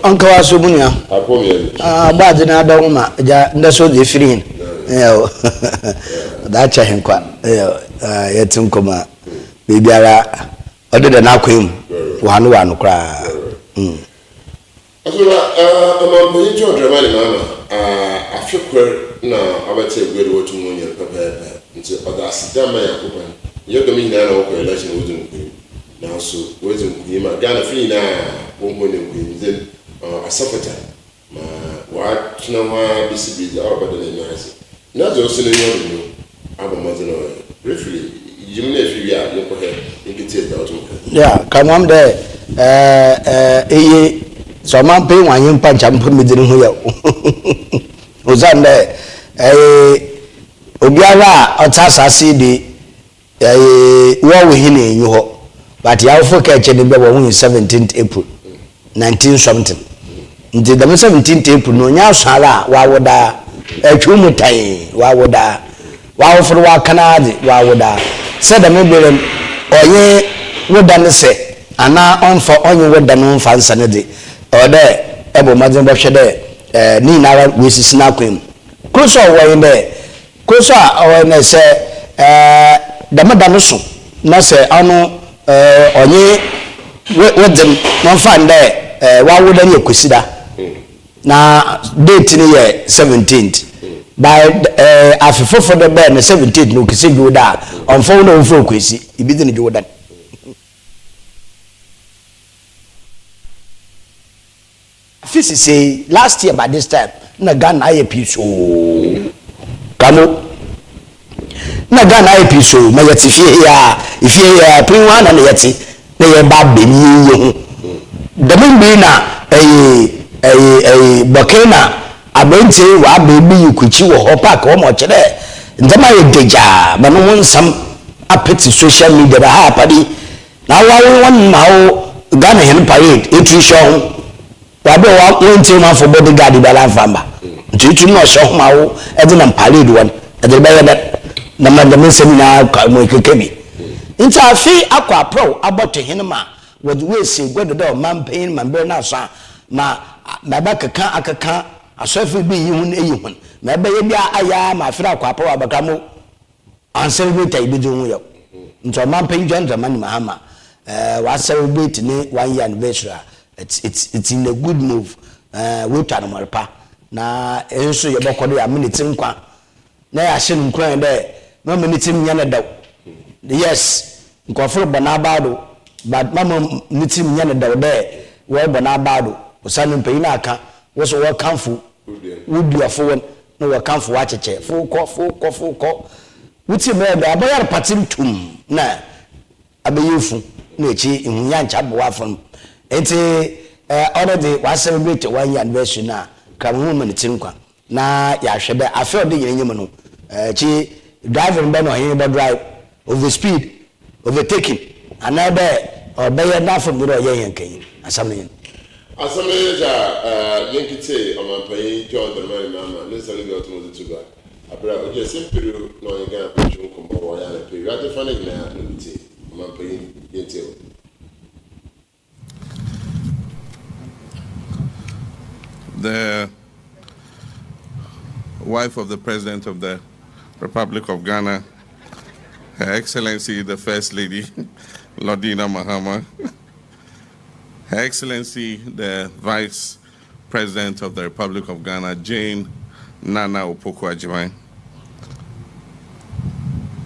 Uncle Asumunia. Bad in Adoma, that's what they free. That's a henqua. Yet some coma. Maybe other than Aquim, one cry. I'm going to dramatic mama. I feel now, I would say good water money and prepare until other Sidama open. You're the mean now, election wouldn't now so waiting him a gun of free now. Then a supper what no BCB the other than nice. Not also in your mother, briefly, you may figure out your head, you can take out. Yeah, come on there. So man pay one young punch and put me in here. Was on there. Obiara Otasa CD. What we in you, but you have catch any better 17th April 19 something. Until the 17th April, no now Sala, why would I a chumutai, why would I? Wow for what Canadi, why would I? Said the member or ye would done say, and now on for only what done on fancy. Or there, Ebo Madam Bosha there, Nina, Mrs. Naquim. Closer way in there. Closer, or when they say, the Madame Su, not say, I know, or ye, what them, not find there, why wouldn't you consider? Now, date in the year 17th. By after for the bed, the 17th, no, see you that on phone over Quissy, you didn't do that. Fisi say last year by this time na Ghana episode kamo na Ghana episode na yeti fie ya pin one na yeti na ye ba beni ye the member na bokena abente wa baby yukuchi wo ho park wo mo kire ndema ye deja ba no nsam apeti social media ba ha padi na wa won na wo Ghana hen parade etu show wabe won team for bodyguard be la famba ntutu no so mawo e de na parade won e de be that na madam seminar mo kekebi nti afi akwa pro aboto henema wodi we se godo do man pain man be na so ma ba keka akeka asofi bi yi hun eyi hun ma be ye bia aya ma afira akwa pro abaka mo celebrate ibi do yo nti man pain join the man mahama wa celebrate ni 1 year anniversary it's in a good move we try no pa na enso ye bokodo ya minute nkwa na ya hye nkran de no minute nya na daw yes nkoforo bana bado but mama minute nya na daw de we bana bado osanu mpei na aka wo so wo kanfo wudi afo no wo kanfo wa cheche fo ko wuti me da aboyar patim tum na abeyefu na echi ihunya ncha bo afon enti already wa celebrate 1 year anniversary na kamu minute nkwa na ya hwebe afi ode yenyem no chi driving be no hin be drive over speed overtaking another obey na from the ye yankan asamne ja yenkite omanpai John Dramani mama ne celebrate otomo to God abra oje simpiru no yega pechu nkombo wa ya na pe ya te fane na no biti omanpai yente. The wife of the President of the Republic of Ghana, Her Excellency the First Lady, Lordina Mahama, Her Excellency the Vice President of the Republic of Ghana, Jane Nana Opoku-Agyemang,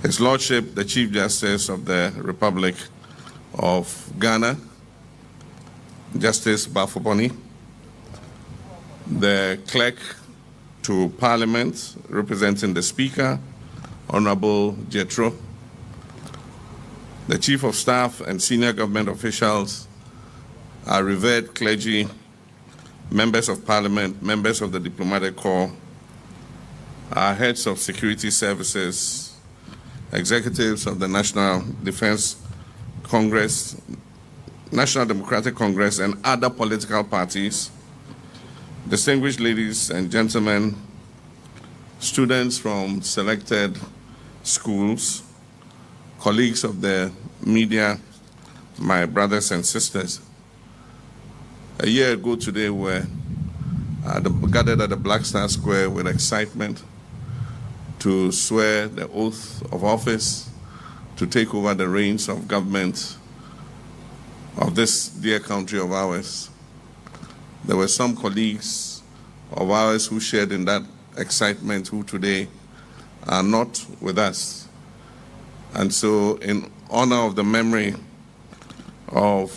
His Lordship the Chief Justice of the Republic of Ghana, Justice Bafoboni, the Clerk to Parliament representing the Speaker, Honorable Jethro, the Chief of Staff and senior government officials, our revered clergy, members of Parliament, members of the Diplomatic Corps, our heads of security services, executives of the National Defense Congress, National Democratic Congress, and other political parties, distinguished ladies and gentlemen, students from selected schools, colleagues of the media, my brothers and sisters. A year ago today, we were gathered at the Black Star Square with excitement to swear the oath of office to take over the reins of government of this dear country of ours. There were some colleagues of ours who shared in that excitement who today are not with us. And so in honor of the memory of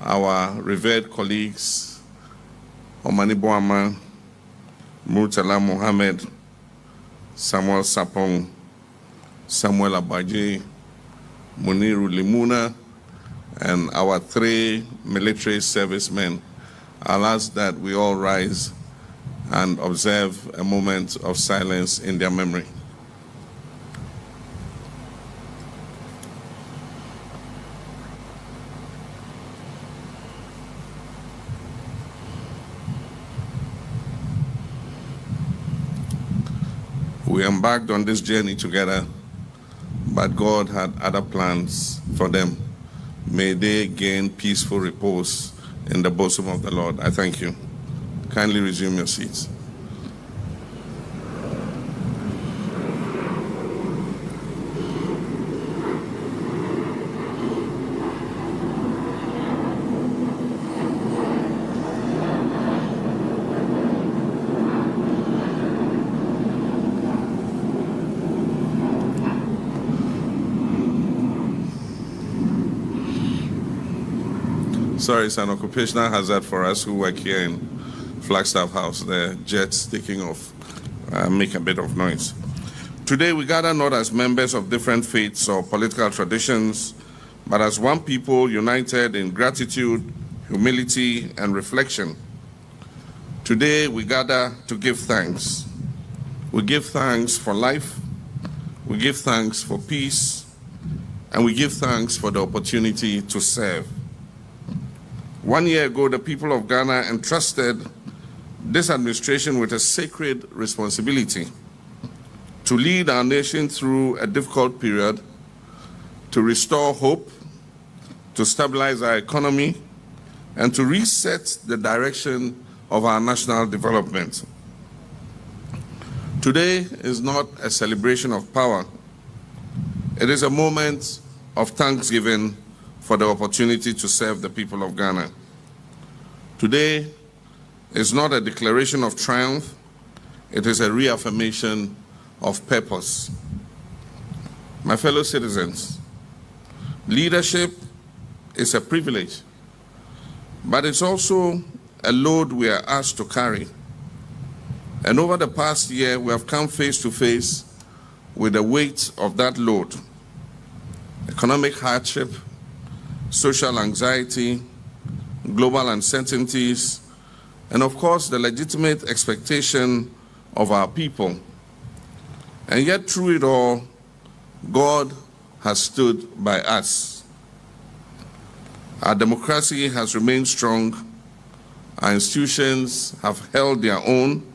our revered colleagues, Omani Boama, Murtala Mohammed, Samuel Sapong, Samuel Abaje, Muniru Limuna, and our 3 military servicemen, I'll ask that we all rise and observe a moment of silence in their memory. We embarked on this journey together, but God had other plans for them. May they gain peaceful repose in the bosom of the Lord. I thank you. Kindly resume your seats. Sorry, it's an occupational hazard for us who work here in Flagstaff House. The jets taking off make a bit of noise. Today we gather not as members of different faiths or political traditions, but as one people united in gratitude, humility, and reflection. Today we gather to give thanks. We give thanks for life, we give thanks for peace, and we give thanks for the opportunity to serve. 1 year ago, the people of Ghana entrusted this administration with a sacred responsibility to lead our nation through a difficult period, to restore hope, to stabilize our economy, and to reset the direction of our national development. Today is not a celebration of power. It is a moment of thanksgiving for the opportunity to serve the people of Ghana. Today is not a declaration of triumph, it is a reaffirmation of purpose. My fellow citizens, leadership is a privilege, but it's also a load we are asked to carry. And over the past year, we have come face to face with the weight of that load. Economic hardship, social anxiety, global uncertainties, and of course, the legitimate expectation of our people. And yet, through it all, God has stood by us. Our democracy has remained strong, our institutions have held their own,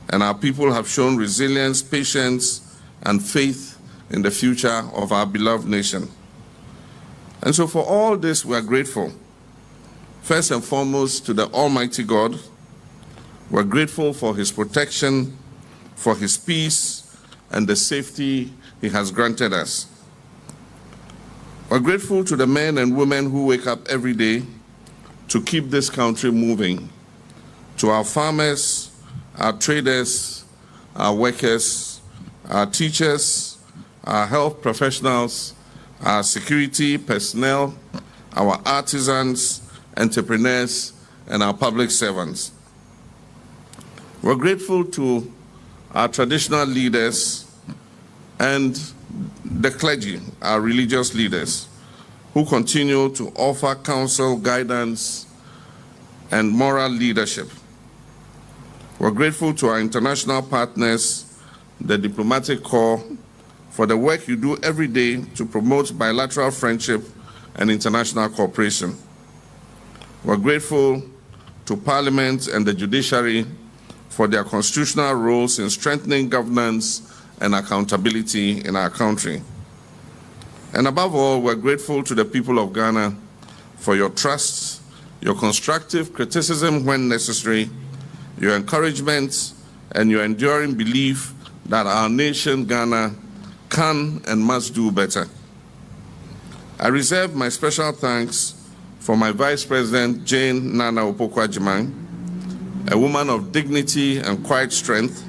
and our people have shown resilience, patience, and faith in the future of our beloved nation. And so for all this, we are grateful. First and foremost, to the Almighty God. We're grateful for His protection, for His peace, and the safety He has granted us. We're grateful to the men and women who wake up every day to keep this country moving, to our farmers, our traders, our workers, our teachers, our health professionals, our security personnel, our artisans, entrepreneurs, and our public servants. We're grateful to our traditional leaders and the clergy, our religious leaders, who continue to offer counsel, guidance, and moral leadership. We're grateful to our international partners, the diplomatic corps, for the work you do every day to promote bilateral friendship and international cooperation. We're grateful to Parliament and the judiciary for their constitutional roles in strengthening governance and accountability in our country. And above all, we're grateful to the people of Ghana for your trust, your constructive criticism when necessary, your encouragement, and your enduring belief that our nation, Ghana, can and must do better. I reserve my special thanks for my Vice President, Jane Nana Opoku-Agyeman, a woman of dignity and quiet strength,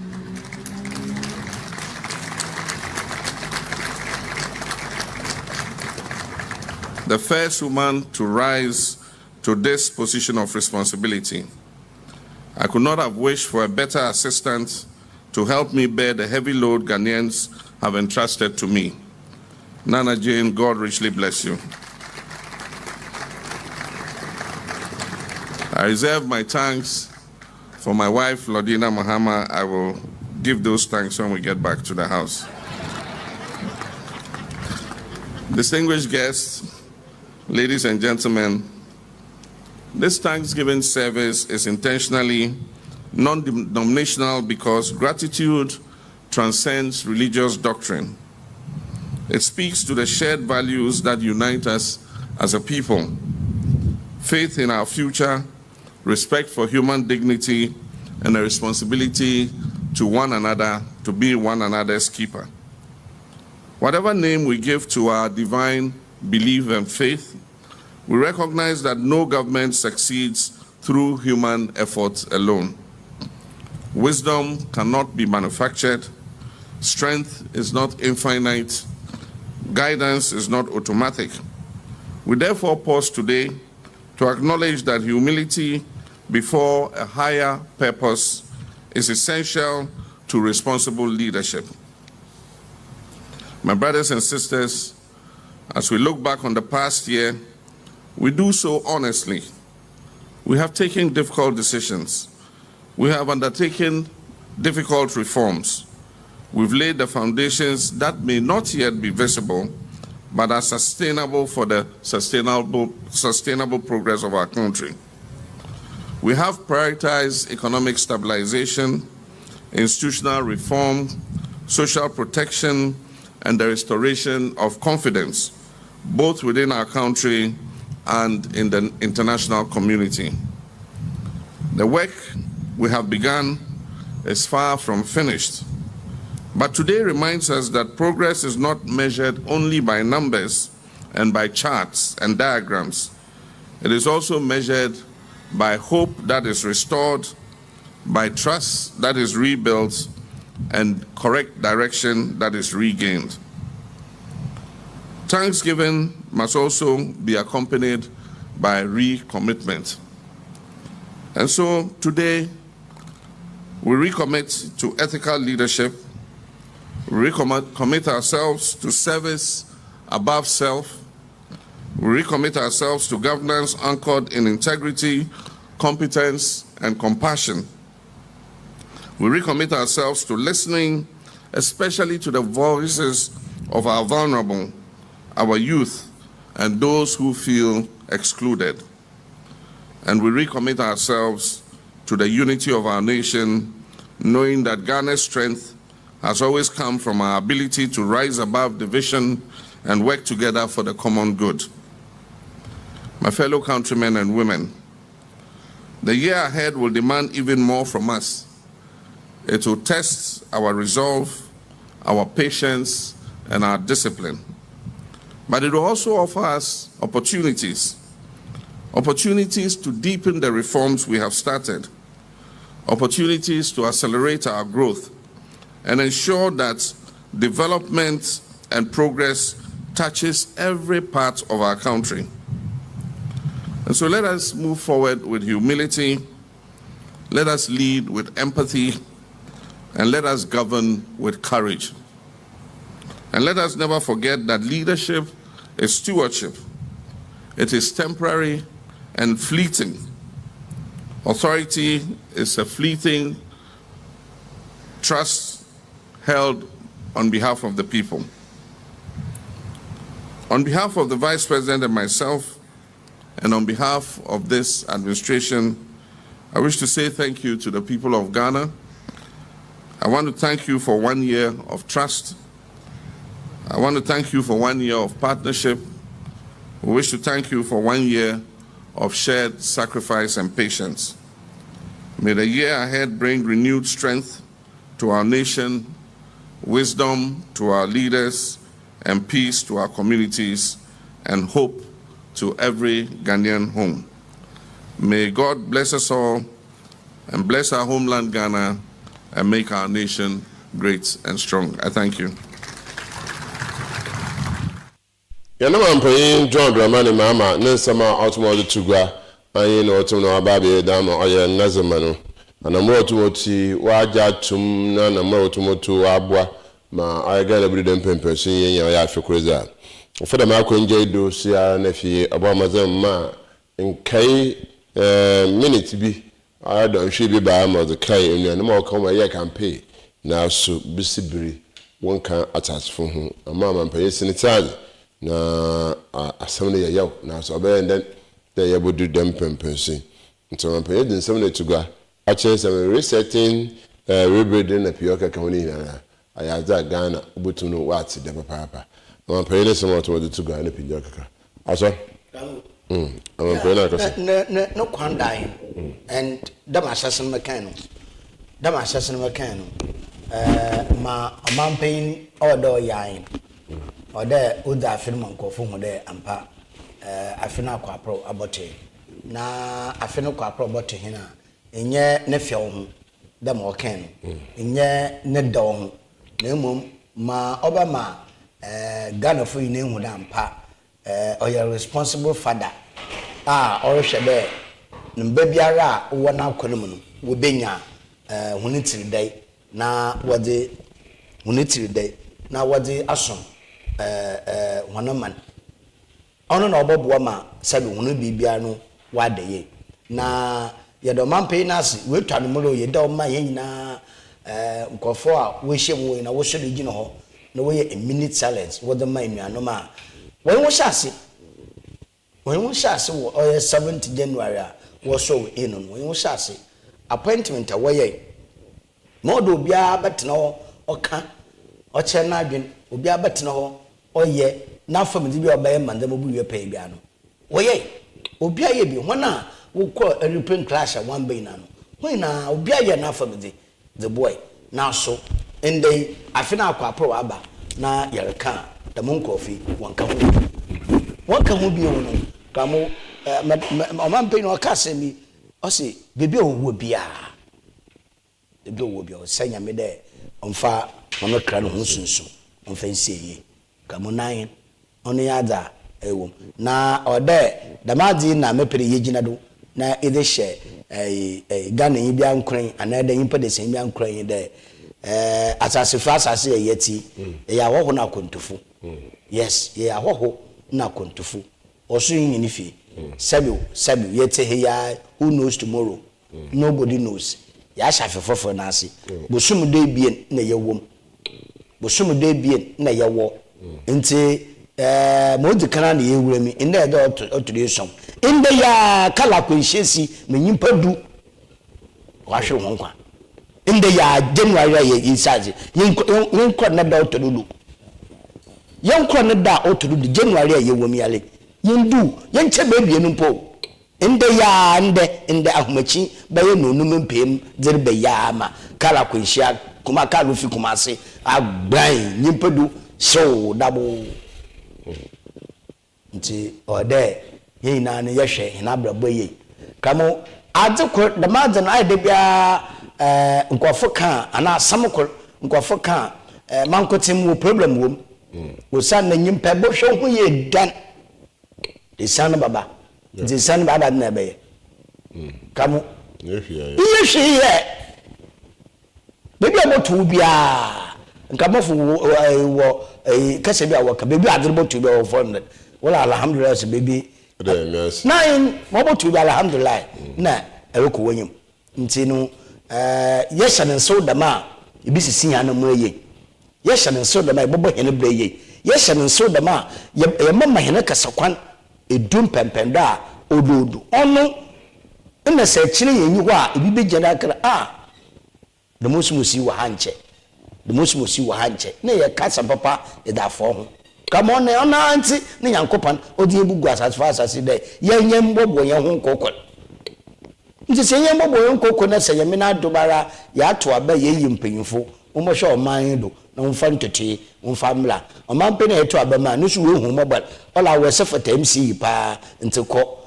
the first woman to rise to this position of responsibility. I could not have wished for a better assistant to help me bear the heavy load Ghanaians have entrusted to me. Nana Jane, God richly bless you. I reserve my thanks for my wife, Lodina Mahama. I will give those thanks when we get back to the house. Distinguished guests, ladies and gentlemen, this Thanksgiving service is intentionally non-denominational because gratitude transcends religious doctrine. It speaks to the shared values that unite us as a people: faith in our future, respect for human dignity, and a responsibility to one another to be one another's keeper. Whatever name we give to our divine belief and faith, we recognize that no government succeeds through human effort alone. Wisdom cannot be manufactured, strength is not infinite, guidance is not automatic. We therefore pause today to acknowledge that humility before a higher purpose is essential to responsible leadership. My brothers and sisters, as we look back on the past year, we do so honestly. We have taken difficult decisions. We have undertaken difficult reforms. We've laid the foundations that may not yet be visible, but are sustainable for the sustainable progress of our country. We have prioritized economic stabilization, institutional reform, social protection, and the restoration of confidence, both within our country and in the international community. The work we have begun is far from finished, but today reminds us that progress is not measured only by numbers and by charts and diagrams. It is also measured by hope that is restored, by trust that is rebuilt, and correct direction that is regained. Thanksgiving must also be accompanied by recommitment. And so today, we recommit to ethical leadership, we recommit ourselves to service above self, we recommit ourselves to governance anchored in integrity, competence, and compassion. We recommit ourselves to listening, especially to the voices of our vulnerable, our youth, and those who feel excluded. And we recommit ourselves to the unity of our nation, knowing that Ghana's strength has always come from our ability to rise above division and work together for the common good. My fellow countrymen and women, the year ahead will demand even more from us. It will test our resolve, our patience, and our discipline. But it will also offer us opportunities to deepen the reforms we have started, opportunities to accelerate our growth, and ensure that development and progress touches every part of our country. And so let us move forward with humility, let us lead with empathy, and let us govern with courage. And let us never forget that leadership is stewardship. It is temporary and fleeting. Authority is a fleeting trust held on behalf of the people. On behalf of the Vice President and myself, and on behalf of this administration, I wish to say thank you to the people of Ghana. I want to thank you for 1 year of trust. I want to thank you for 1 year of partnership. We wish to thank you for 1 year of shared sacrifice and patience. May the year ahead bring renewed strength to our nation, wisdom to our leaders, and peace to our communities, and hope to every Ghanaian home. May God bless us all and bless our homeland Ghana and make our nation great and strong. I thank you. Yanama mpanyin John Dramani Mama nensama automotive tugwa anyi na otum na ababe dama oye nazamano anamo otumoti waja tum na namo otumotu abua ma ayga na bridem pempesin yenya ya afekureza ofada ma akwenje do sia na fie abamazam ma nkai minute bi ayado nhwe bi ba ma the kai enu na ma okoma ye campaign na so bisibiri wonka atasfo ho ama mpanyin sinitade na asamne ya yaw na so be den the yabodu dem pempensi nto mpanyin den samne tugwa a chere some resetting rebuilding na pioka kawni na ayaza Ghana obutu no wati de papa mpanyin le some to do Ghana pinja kaka aso no kwandai and dam assassin mekano ma amampen odo yain ode uda afirma nkofo hu de ampa afina kwa pro abote na afina kwa pro abote hina enye ne fie ho dam oken enye ne do ho na mum ma oba ma Ghana fo yin hu da ampa oya responsible father orhwebe nbe biara wo na akonom no wo benya hunitiri dai na wode hunitiri dai na wode asom wanaman ono na oboboa ma sabe hunu bibia no wadaye na yedo mampe na ase wetwa no molo ye da ma ye nyina nkofo a wo hyem wo na wo hwe gi no ho na wo ye a minute silence wo da ma enuano ma wo hyase wo hyase wo 7th January a wo so in no wo hyase appointment a wo ye modo bia betena oka oche na adwen obi abetena ho oye na fam di bi obaye manda mo bu wie pay bia no oye obi aye bi hona wo ko aeroplane crash one bay na no hona obi aye na fam di the boy na so ende afina akwa pro aba na yereka da mon kofi wanka ho bi no kamo man pay no kase mi o se bebi owo bia bebi owo bia o sanya me de onfa mama kra no ho sunsun onfa nseye kamo nan ono yada ewo na ode damadi na mepere yegina do na ede hye Ghana yi bia nkran ana de yimpa de sen bia nkran de asase fa asase yeti ya wo na kontufu yes ya ho na kontufu oso yin ni fi sabi yete he ya who knows tomorrow nobody knows ya shafe fofo na ase bosum de bien na yewom bosum de bien na yewo nti mo di kana na yewura mi inde de oturation inde ya kala ko nhesi menyimpa du wahwe ho kwa inde ya January ya insaje yenkro na da otudu yenkro na da otudu January ya yewom yale yendu yenche bebie no po inde ya inde ahomachi baye nonum mpem dzere be ya ma kala ko nhia kuma kala fi kuma se agban nyimpadu so dabo nti ode yina ne yehwe na brabo ye kamo adzeko the madzen ai de bia nkofo kan ana samko nkofo kan mankotem wo problem wom wo san na nyimpa bo hwe ho ye dan de san baba de san baba na be kamo yehwe bebi abotu bia nkamofo wo kase bia wo ka bebi adrebotu bia wo 400 wala alhamdulillah se bebi nine mobotu bia alhamdulillah na eweko wanyim nti no yeshanen so dama ibisisi han mo ye yeshanen so dama ibobo hene bre ye yeshanen so dama ye mama hene kasakwan edum pempendo a ododo ono na se kire yenyi ho a ibibe jana kra the musmusi wa hanche the musmusi wa hanche na ye kasa papa e da fo ho come on na anti na yankopan odi ebugu asase de yenye mbobo ye ho kokol nti se yenye mbobo ye kokol na se yeme na dobara ya to aba ye yimpanyifo mo hwe oman do na mfa ntete mfa mla oman pe na eto aba ma no so we hu mobile ola we se fata MC pa nti ko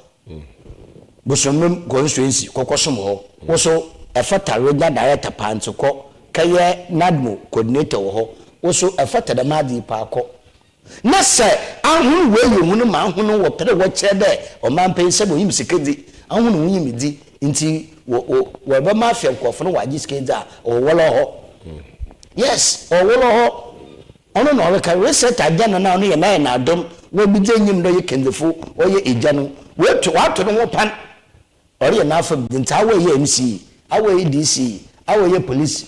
bosomem constituency kokosom ho wo so efata regional director pa nti ko kaye nadmo coordinator ho wo so efata da madi pa ko na se ahun we yemu ma ahun wo pere wo che de o man pe se bo yim sikedi ahun wo yim di nti wo ba ma afia nkofo no waji sikedi a o wolo ho yes o wolo ho ono no we ka reset agana na ono ye na adom wo bi je nyim do ye kendefo o ye ejanu we to wato no wo pan ori ye na afam nti awe ye MC awe ye DC awe ye police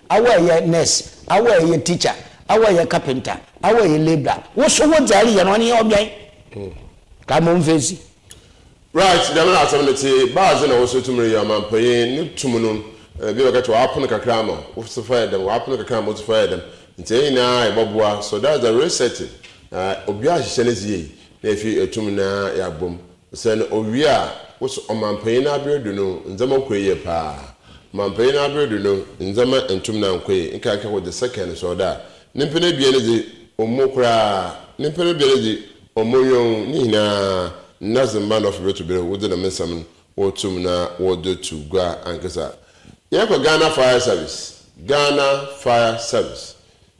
awe ye nurse awe ye teacher awe ye carpenter awe ye labor wo so wo jari ye no ne obian ka mo mfesi right dem na asemete baaze na wo so tumre ya mampaye ne tumuno bi wa gato apon kakra ma wo so fire dem apon kakra ma wo so fire dem nti na eboboa so that's the reset obi a hye ne zie na efi etum na ya bom sen owi a wo so mampaye na abedu no nzama koye pa mampaye na abedu no nzama entum na nkoye nka ka wo the second so that nimpene bia ne di omokra nimpene bia ne di omoyon ni na nazimba no febe to be wo de na mesam wo tum na wo do to gwa ankasa ye ko Ghana Fire Service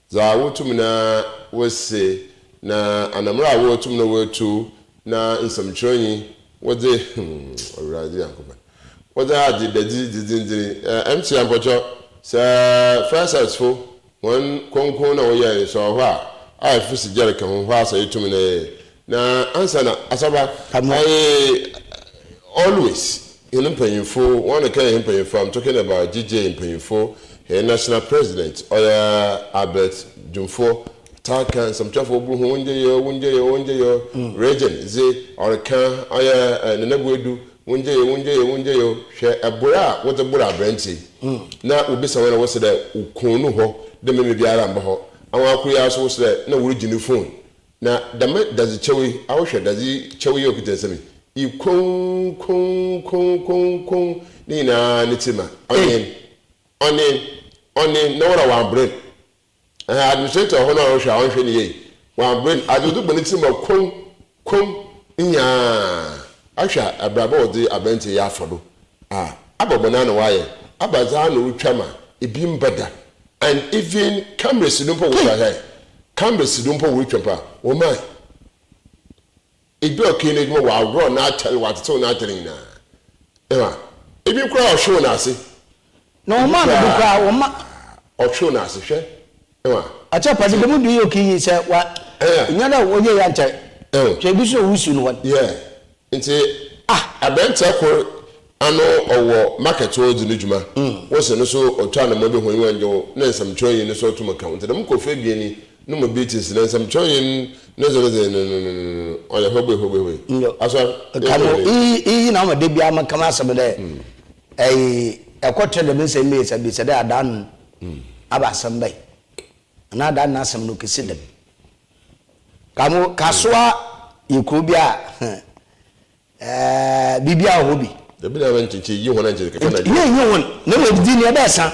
za wo tum na wo se na anamra wo tum na wo tu na nsamchonyi wo de oradi ankoba wo de adi didi MC ampocho sa Fire Service fo won konkon na wo ye so ho a fusi jere kan ho asa yitum na answer na ASORBA always in Mpanyinfo one can Mpanyinfo I'm talking about GJ Mpanyinfo a national president or Albert Jumfo Takan some traffic wunje yo region ze or kan aya nenebuedu wunje yo hwe ebura what the bura branchi na obi sawe na wo se da ukunu ho de me biara mba ho awon akuya so se na wuri gini phone na dame does chewe awhwe does chewe yokita semi ikon kon ni na nitima onin no one brain administrator ho na ohwe ahwe ni ye one brain adudu benitima kon nya ahwa abraba odi abenti ya afodo abobona na waye abaza na utwama ebi mbada and even cameras don't put what cameras don't put which one oh my if you okay no wa run na tell what so na telling na if you cry show na say no man do cry o ma o show na say hwe a cha pa de mu do you okay say wa nya na wo ye ya nche hwe bi so wusu no one nti abenta ko ano owo market wo di n'edwuma wo se no so otwa na mo be hon wanjo na nsam choyin no so to account dem ko fe bi ni no mo beatis na nsam choyin no so no o ya hobe aso kamo na ma de bia ma kama asem de ekotre de me se me se bi se de adan aba asem bai na adan na asem no kesi dem kamo kasoa yiko bia bibia hobi bi na ban cinci yi wannan ce kana yi won na we di ne ba san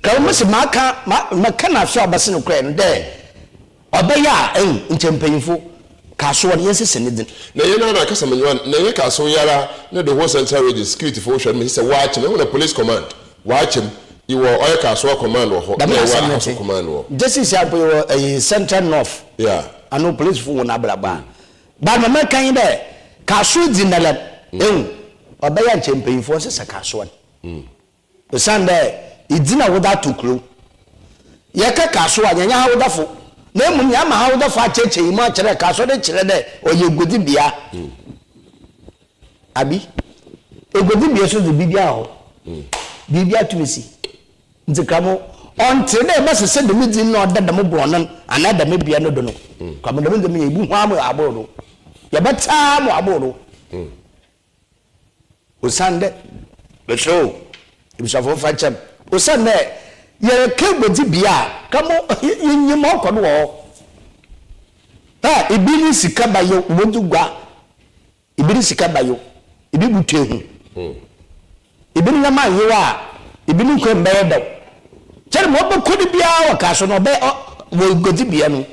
ka mo se maka na so abase no kra no de obaya nchempanyifo ka so won yensese ne din na ye na kasa manwan na ye ka so yara na the whole central radio security for sure me say watch me na police command watch him you were oil ka so command wo na wa so command wo justice ya po central north ano police fo na braba ba ma kan de ka so di na la obaya nchempanyifo se saka so an osande idina woda tukro ye ka so anya ha woda fo na mu nya ma ha woda fo acheche yi ma kire ka so de kire de oye godi bia abi egodi bia so de bibia ho bibia tumisi ntikamo onte na ba se de midi na oda da mo bronan ana da me bia no do no kamo da me de me ibu ho am aboro ye beta mo aboro osande beso ibisafo fachem osande ye kegodi bia kamo yinyimo kodo wo ibini sika bayo wodugwa ibini sika bayo ibi butehu ibini na mayewa ibini ko mbedo chere mo be kodi bia wa kaso no be wo godi bia no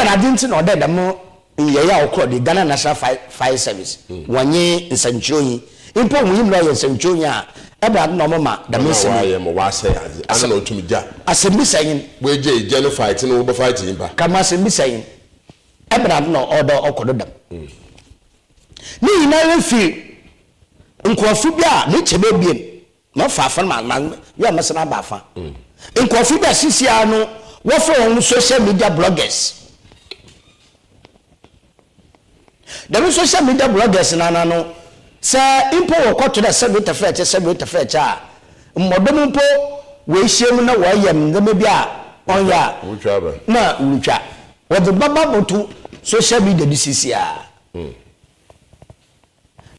na dinti no de mo ye ya okro de Ghana National Fire Service wanye nsanchoyi impo muhim na ye nsanchoyi a eba no mama da mesi wa mo wa say ana no tumi ja asembi sayin we je genu fight no wo fight imba kama asembi sayin eba no odo okodo dam ni na refi nkofu bia ne chebe biem no fa ma ya masana ba fa nkofu bia sisia no wo fo social media bloggers the social media bloggers na no say impo wo kwato da celebrate fresh a mmodom mpo we hiem na wo yam na me bia onya na urutwa wo de baba botu social media disisi a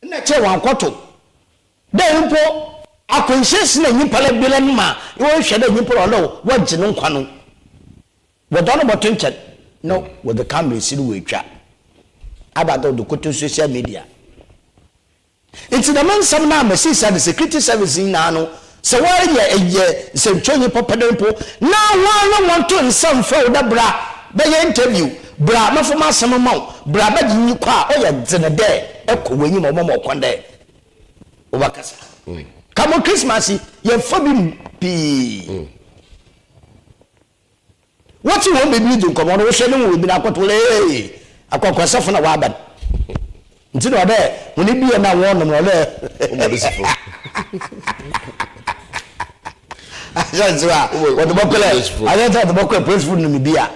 na che wan kwato da impo akonshes na nyipa la bi la ma wo hwe da nyipa lo wo gine nkwa no wo do no botunche no wo the camera siri we twa abado do koto social media it's the man some na me say the security service na no so why ye se twenye popadempo na wa want to some for da bra be interview bra mafoma asem maw bra ba gi kwa o ye dzene de ekowanyi mo konde obakasa kamo Christmas ye fobi pi what you want me do come no hwe no we bi na akotole akwakwa fo na waban nti no de woni bi na won no le omodisifo ajanzwa what the bokole ajanta the bokole praise food no mi bia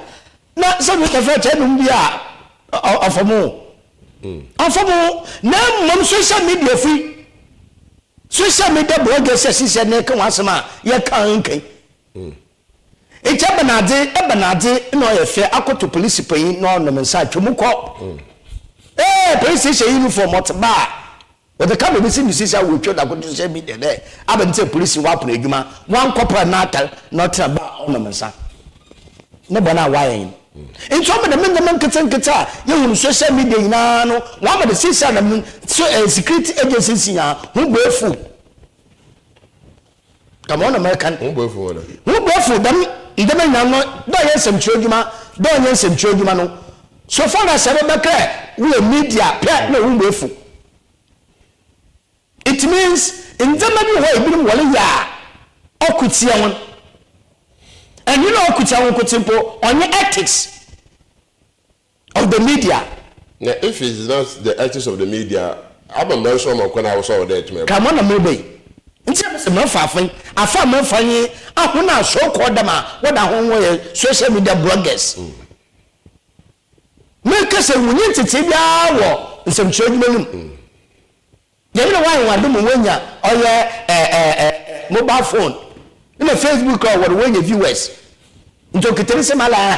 na so we ka fa che no bia afomo na mom social media free social media bloggers sisi na kan wasema ye kan kan ebanade no ye fe akoto police payin no no mensa twemu ko police station uniform otba the camera be see me say we try to social media there abente police wa pon adwuma one corporate natal not about on mensa ne bona wayen in some of the men keta you social media na no one of the sister na security agencies ya who go fu come on American who go fu them idem na no do yensem chudwuma no so far as Rebecca we media pet no who go fu. It means in the way we will ya okutia and you know okutia kutimpo on the ethics of the media. Now, if it's not the ethics of the media, I'm not sure when I was all there to me. Come on, maybe. In terms of nothing, I found my funny. I want so called them what I home social media bloggers. Make us a we need to take our some children. You know why I do when you or mobile phone in a Facebook or what when your viewers into kitchen semala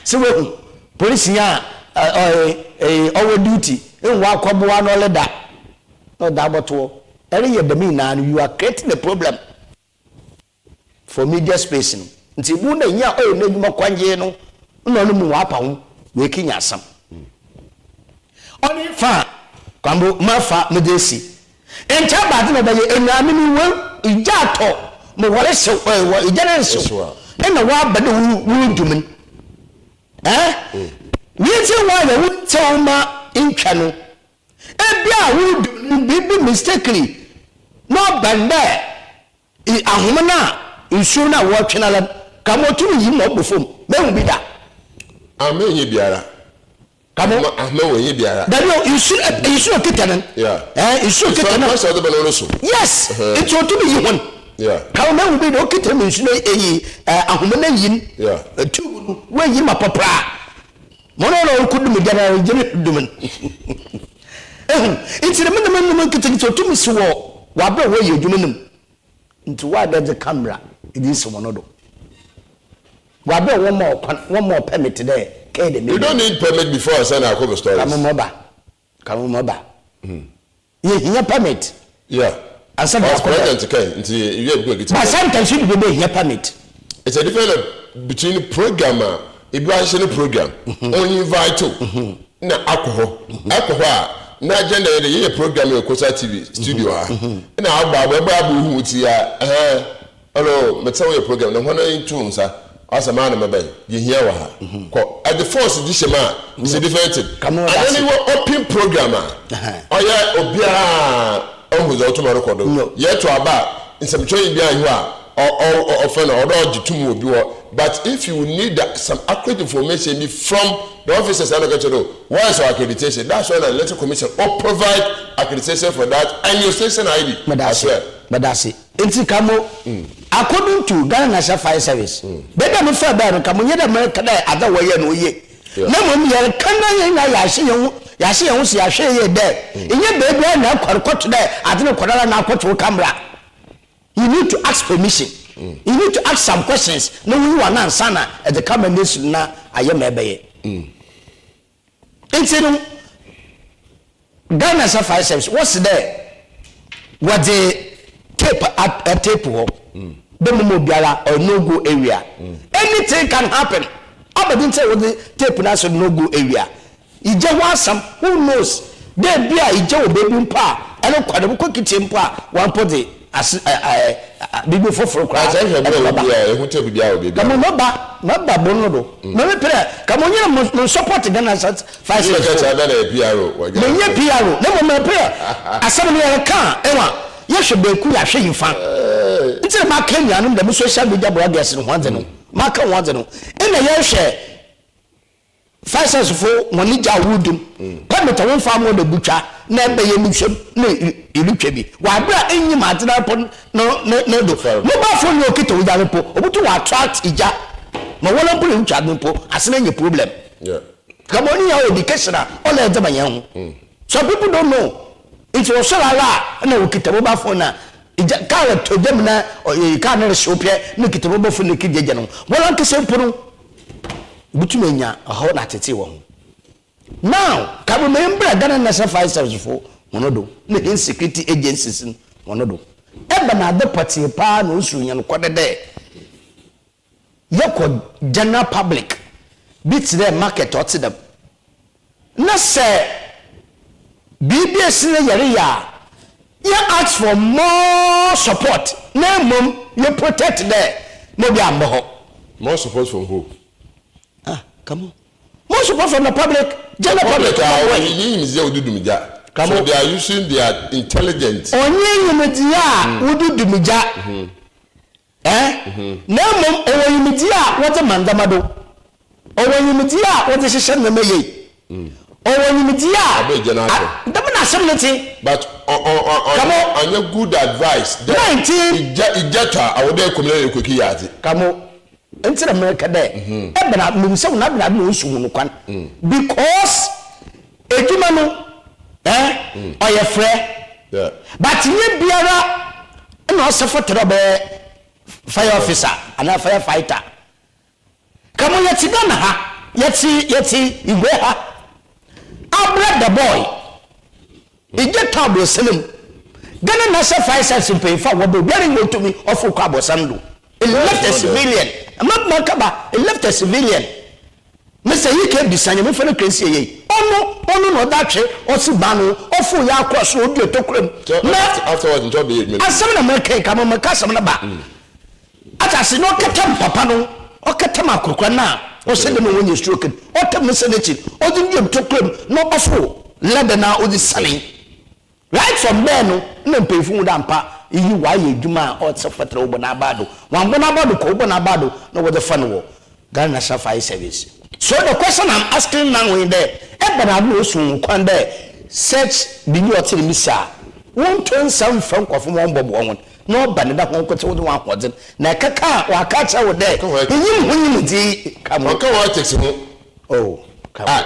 so police ya our duty in wa kwabo wa no leda no da boto every year the mean now you are creating a problem for media spacing nti bu na nya o na djuma kwanje no no mu wa pa ho we kinya asam oni fa kwambo mafa medesi encha bade na baye enami ni wo ijato mo wore so ijana so ena wa bade wu dumen Yeti wa ya wu tawma intwa no ebia wu bibi mistakenly no bande ahoma na nsu na wo twena kamotu yi mo bofom mehu bi da amenye biara kamo amenye biara da no isu kitanan isu kitanan so de bano so yes it ought to be you one kamo mehu bi do kitanan nsu na ahoma na yin tu we yi ma popra mono kudu me jana jere dumen it's the man kitchen to me so wa bra we yedumenum into wa the camera it is one do wa bra one more permit there you don't need permit before I send a story come moba you permit and some president can into you but sometimes you be here permit it's a difference between programmer Ibrahim program only invite na alcohol na agenda ye program e Kosa TV studio na agba hu ti ya hello metsawo program na hono into nsa asama na mabay ye hia wa ha ko at the force di shema is a different and then we open programmer oya obiara ohuzo otomaro kodo ye to aba nsem bia hu a but if you need some accurate information from the officers and what is our accreditation? That's why the electoral commission will provide accreditation for that and your station ID as well. But that's it. According to Ghana National Fire Service, better me fair better come here America other way no ye. No me ya kana na ya hye hu si ya hwe ye there. Inye baby na kwakọ today adene kwadala na akọto camera. You need to ask permission. You need to ask some questions. No, you are not sana at the commendation na ayemebe. It's in Ghana Fire Service. What's there? What the tape at a tape walk? The Mobiala or no go area. Anything can happen. I didn't say what the tape nas no go area. You just want some who knows. There be a Joe baby pa. I don't quite a cookie temper one body. As bibi foforo kwa as ehwe bia ehun tebu bia obi kamo maba bonodo me pere kamo nyina mo support Ghana Fire Service na PRO me nye PRO na mo me pere asem ne ka ewa ye hwe beku ya hwe yimfa nti ma ka nyanum da social media bloggers no hwanze no ma ka hwanze no ina ye hwe Fire Service fo woni ja wudum permit won fa mo da butwa na be ye mhwem na ilutwa bi wa bra enyi matena pon no do mo ba fo ni okito uja po obutu wa attract ija ma wona mpo utwa do po asena nye problem come on your education all e jaba yan so people don't know it was so la na okito mo ba fo na ija ka to dem na ka na shopie na okito mo ba fo na kijeje no wona nkese mpuru butumenya ho na tete wo now come remember Ghana National Fire Service for monodo na insecurity agencies monodo eba na the party pa no nsu nya no kodede yeko general public bit the market or them na say BBS na yare ya ask for more support na mum you protect there no be ambo more support from who come on more support from the public general public so they are using their intelligence onye yumedia ududumija na mum owo yumedia what mandamado owo yumedia what hihye na meye owo yumedia ndamna assemblity but on your good advice ijeta awode community koki yati kamo entira America there ebena mumsem na bina no nsu no kwan because eduma no oye frɛ but nye biara na osefo trobe fire officer ana fire fighter kamo yati gana ha yati igwe ha abra the boy ijeta bo selim gana na se fire service pay for what be very good to me of ko abosando he left a civilian amam kaba he left a civilian Mr. He came disanya me fere krensi ye ono no datwe osi banu ofu ya akwaso odi otokrem na afterwards job be asem na make ka mo ka asem na ba atase no ketem papa no o ketem akrokra na o se de no wonye stroke o tem se de chi o di otokrem no ofu lebe na odi sane right from there no na mpefu da mpa iyi wa ye djuma o se fatra obo na abado wan bo na abado ko obo na abado no wo the fun wo Ghana National Fire Service. So the question I'm asking now in there, ebana no sun kwan there, search the new hotel misa. Won turn some from of one bob one. No banada hon ko to one hoden. Na kaka wa kacha wo there. Yin hunyin di come on. Kan wa text mo. Oh.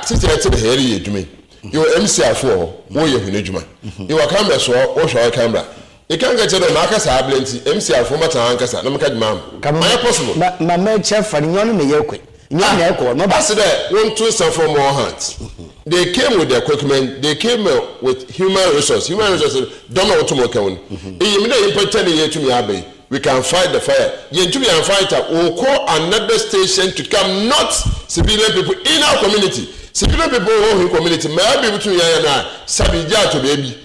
Titi ete the here ye dwuma. You MC afo wo ye hunu dwuma. You wa camera so wo hwa camera. You can't get it on Akasa Ablenty, MC Alfomata Ankasa, no Macadam. Come on, possible. My maid chef for Yon Mayoko. Yon no Bassada, one two some from more hands. They came with their equipment, they came with human resources. Human resources don't know what to make on. You pretend here to me, Abbey. We can fight the fire. You to be a fighter, we'll call another station to come, not civilian people in our community. Civilian people in community, may I be between Yana, Sabija to baby.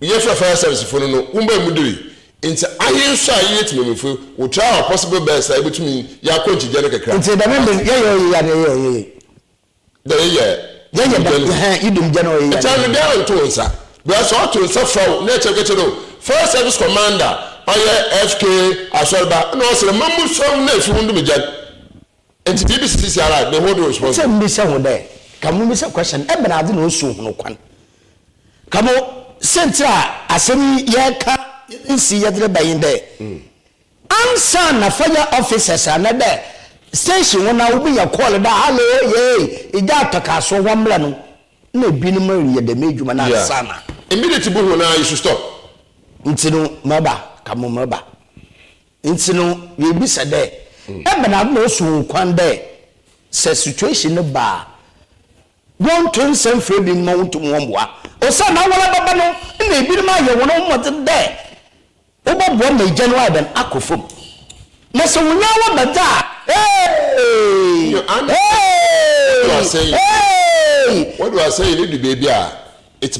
Yes, fire service for no umba mudiri. Into I shy yet me fu we try our possible best able to me ya konti jana kakra. Into the member you do January. Tell me down to answer. We are so to suffer nature get to know. First service commander FK ASORBA no so mamu so na fi wundu me jan. Into BBC the whole response. Say me say one there. Come me say question e bena ade no so no kwan. Come Centra asemi yeka nsi yedre bayin de ansa na fire officers another station wona obi ya call da hello ye ija ataka so wamla no na bi no mari ye de medjuma na sana immediately bu na you should stop ntino maba kamo maba ntino we bi se de e bena no so kwan de se situation no ba won tun sem free bi ma wontum wonboa osa na wala baba no na ebi ma ye wono mo de obo bo ma January ben akofom na so wonya wa bada what do I say you need the baby it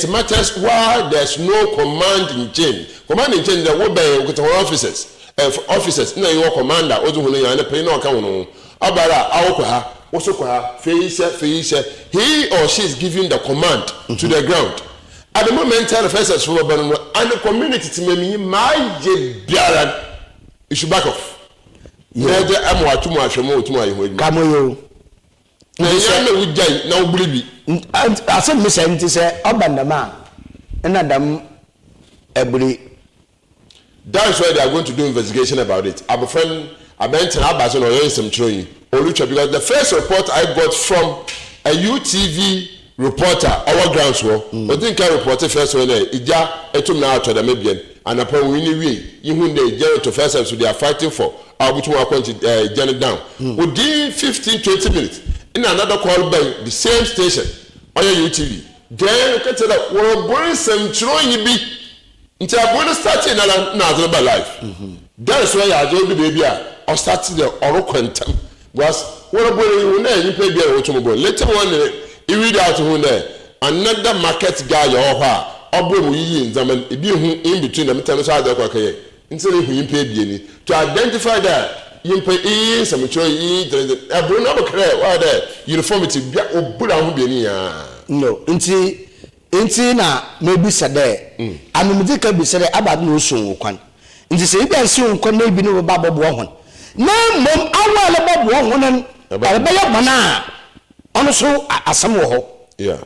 matters why there's no command in chain that wo be with officers na your commander ozo hono ya na pay no ka wono abara awokwa ha Osokwa, Feisha, he or she is giving the command to the ground. At the moment, the first and the community to me, my biara, you should back off. Yeah, I'm watching my show to my way. Come on, now, believe I said, Miss Empty say, Abandama, and Adam Ebri. That's why they are going to do investigation about it. I'm a friend, I meant to have some training. Because the first report I got from a UTV reporter, our grounds were, I think I reported first one, Ija, etum na to the Mebian, and upon winning we, you who they generate to first service they are fighting for, I would want to generate down. Within 15-20 minutes, in another call by the same station, on your UTV, then ka tell that we born some chiro yibi nti abon start na azaba life that is why I do the baby or start the oro kwentam was what born you na yin pa bia wo tomo later one e read out who there another market guy or ha obro yi nzaman e bi hu in between them tell so ada kwakaye nti le hu yin pa bia ni to identify that yin pa some chiro yi abon na bokre wa there uniformity bia obura hu bia ni ya no nti na maybe sade amemde ka bi sade abad no so kwan nti se bi anso kwan na bi no ba bobo hon na mom awale bobo hon na be ya mana ono so asam wo ho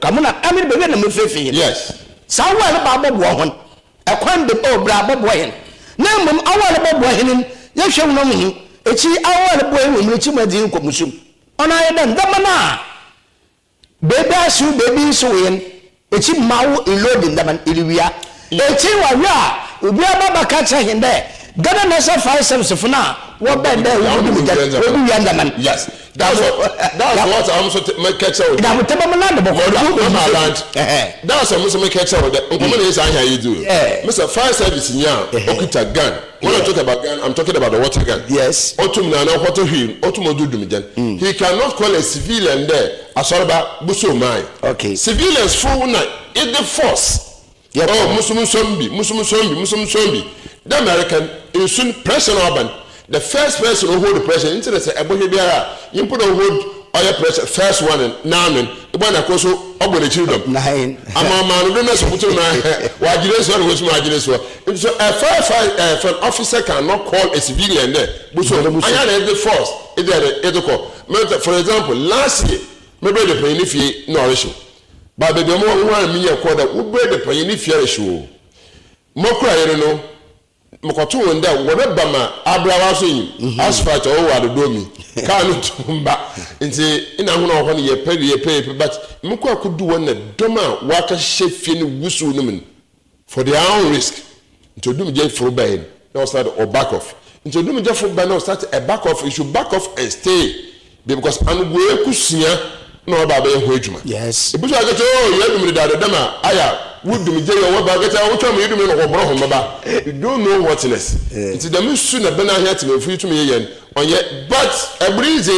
kamuna amir be na mfefe yes sa awale ba bobo hon e kwan de obra bobo hen na mom awale bobo hen ya hwe no mu echi awale bobo hen mu chi madi nkomusum ona ye dan damana baby asu baby so yen echi mawo eloding daman iliwia echi wawa obi ababa ka cha hinde gana na sa 57 na wo be there wo bi yandaman yes that's what I'm so make catch out da mutaba mana da boko that's what I'm make catch out nkomo na say you do Mr. Fire Service nya okuta gun when I talk about gun I'm talking about the water gun yes otum na water hill otum odudum jan he cannot call a civilian there ASORBA buso mai okay civilians full na in the force musum sombi the American in soon pressure urban the first person who hold the pressure into the ebohe biara you put a hold oil pressure first one and now and ibana koso ogbere children nine amama no na so putu na wagire so no so wagire so so a fire officer cannot call a civilian there buso anya the force it call for example last year maybe the penifie no resho ba baby mo wan mi ye call that we break the penifie resho mo kura yere no mokoto wonda whatever ma abrawa so yin asphalt o wa do mi ka no tumba nti ina hu na ho ne ye pay but mko akudu won na doma waka hye ni wusu no min for their own risk nti odum je for by now start or back off nti odum je for by now start a back off you should back off and stay because anugwe ekusia na oba ba ho adwuma yes ebuso agato you adum da dama aya wudum je yo ba gata wo twam yedum no ko bro ho baba you don't know what it is nti da musu na bena here to me fu to me yen onye but ebrize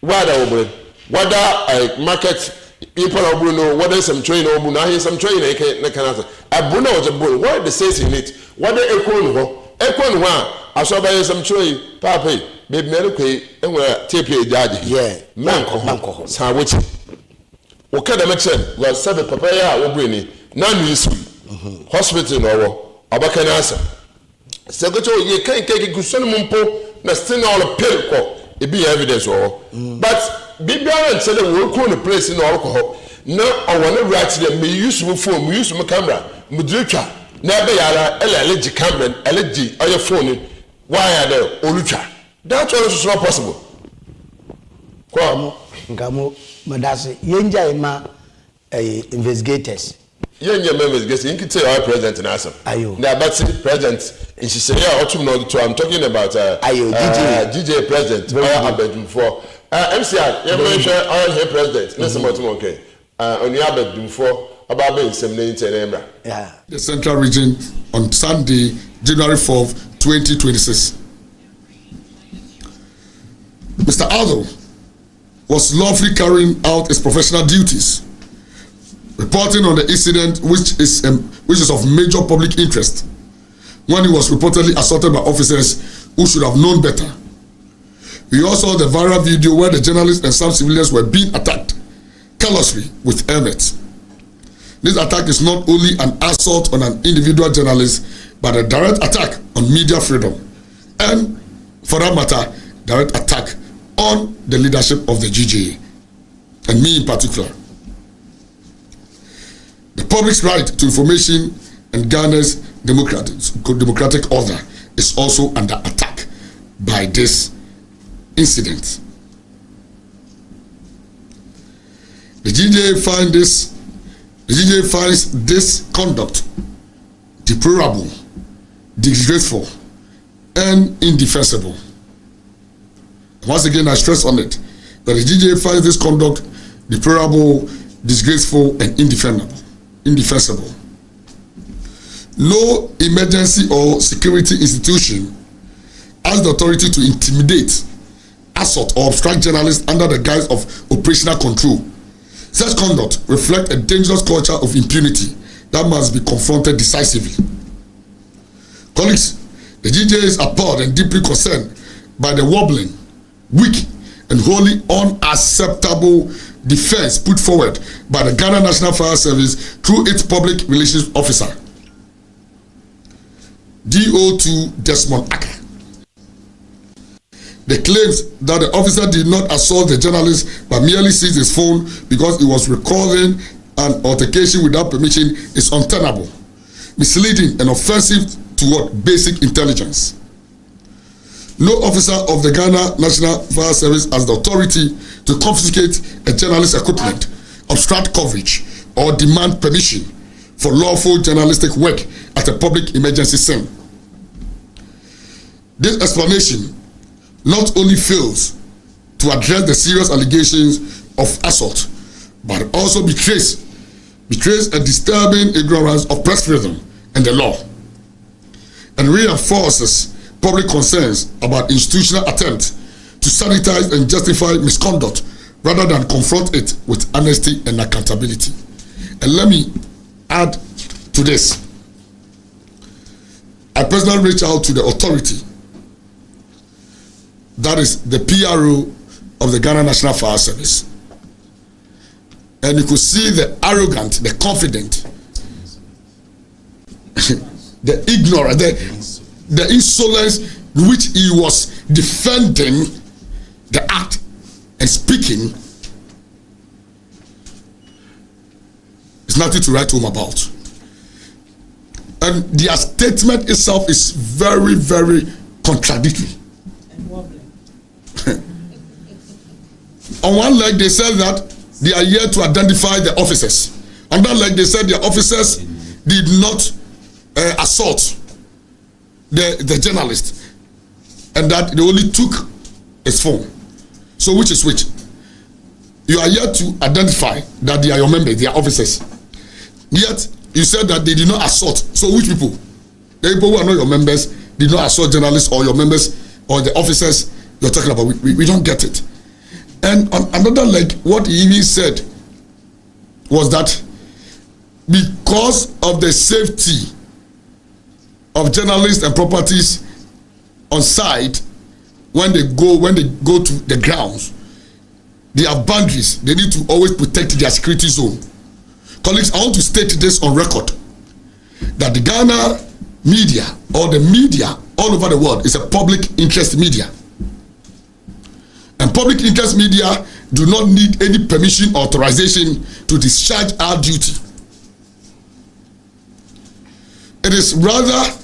wada obre wada market people obru no wada some train obu na here some train na kanasa abuna o je bo what the says in it wada ekon ho a ASORBA is some train papa baby merukwe enwa tape jaji yeah manko sa wuchi okada mechen wa sabe papa ya obreni na nu isu hospital no wo abaka na asa segoto ye kan gusun mumpo na still all pill ko e be evidence wo but bibia say the wo ko no place na all ko na awone right there me use my phone me use my camera me director na be yara ele camera ele oya phone why are there olutwa that one is not possible ko ngamo madase yenja ema investigators yenja investigators inkite our president na asem na but president in Shishiya otum no to I'm talking about DJ president ABDULLAH MCR you mention our here president na some otum okay on ABDULLAH about being seminating the Central Region on Sunday January 4th 2026 Mr. Aldo was lawfully carrying out his professional duties, reporting on the incident which is of major public interest when he was reportedly assaulted by officers who should have known better. We also saw the viral video where the journalists and some civilians were being attacked callously with helmets. This attack is not only an assault on an individual journalist, but a direct attack on media freedom and, for that matter, direct attack on the leadership of the GJA, and me in particular. The public's right to information and Ghana's democratic order is also under attack by this incident. The GJA finds this conduct deplorable, disgraceful, and indefensible. Once again, I stress on it that the GJA finds this conduct deplorable, disgraceful and indefensible. No emergency or security institution has the authority to intimidate, assault, or obstruct journalists under the guise of operational control. Such conduct reflects a dangerous culture of impunity that must be confronted decisively. Colleagues, the GJ is appalled and deeply concerned by the wobbling, weak, and wholly unacceptable defense put forward by the Ghana National Fire Service through its public relations officer, DO2 Desmond Aka. The claims that the officer did not assault the journalist but merely seized his phone because he was recording an altercation without permission is untenable, misleading, and offensive toward basic intelligence. No officer of the Ghana National Fire Service has the authority to confiscate a journalist's equipment, obstruct coverage, or demand permission for lawful journalistic work at a public emergency scene. This explanation not only fails to address the serious allegations of assault, but also betrays a disturbing ignorance of press freedom and the law, and reinforces public concerns about institutional attempts to sanitize and justify misconduct rather than confront it with honesty and accountability. And let me add to this. I personally reached out to the authority, that is the PRO of the Ghana National Fire Service. And you could see the arrogant, the confident, the ignorant, the insolence in which he was defending the act and speaking. It's nothing to write home about. And their statement itself is very, very contradictory. And wobbling. On one leg, they said that they are here to identify the officers. On that leg, they said their officers did not assault the journalist, and that they only took his phone. So which is which? You are here to identify that they are your members, they are officers. Yet you said that they did not assault. So which people? The people who are not your members did not assault journalists, or your members or the officers you're talking about. We don't get it. And on another leg, what he even said was that because of the safety of journalists and properties on site, when they go to the grounds, they have boundaries. They need to always protect their security zone. Colleagues, I want to state this on record that the Ghana media, or the media all over the world, is a public interest media. And public interest media do not need any permission or authorization to discharge our duty. It is rather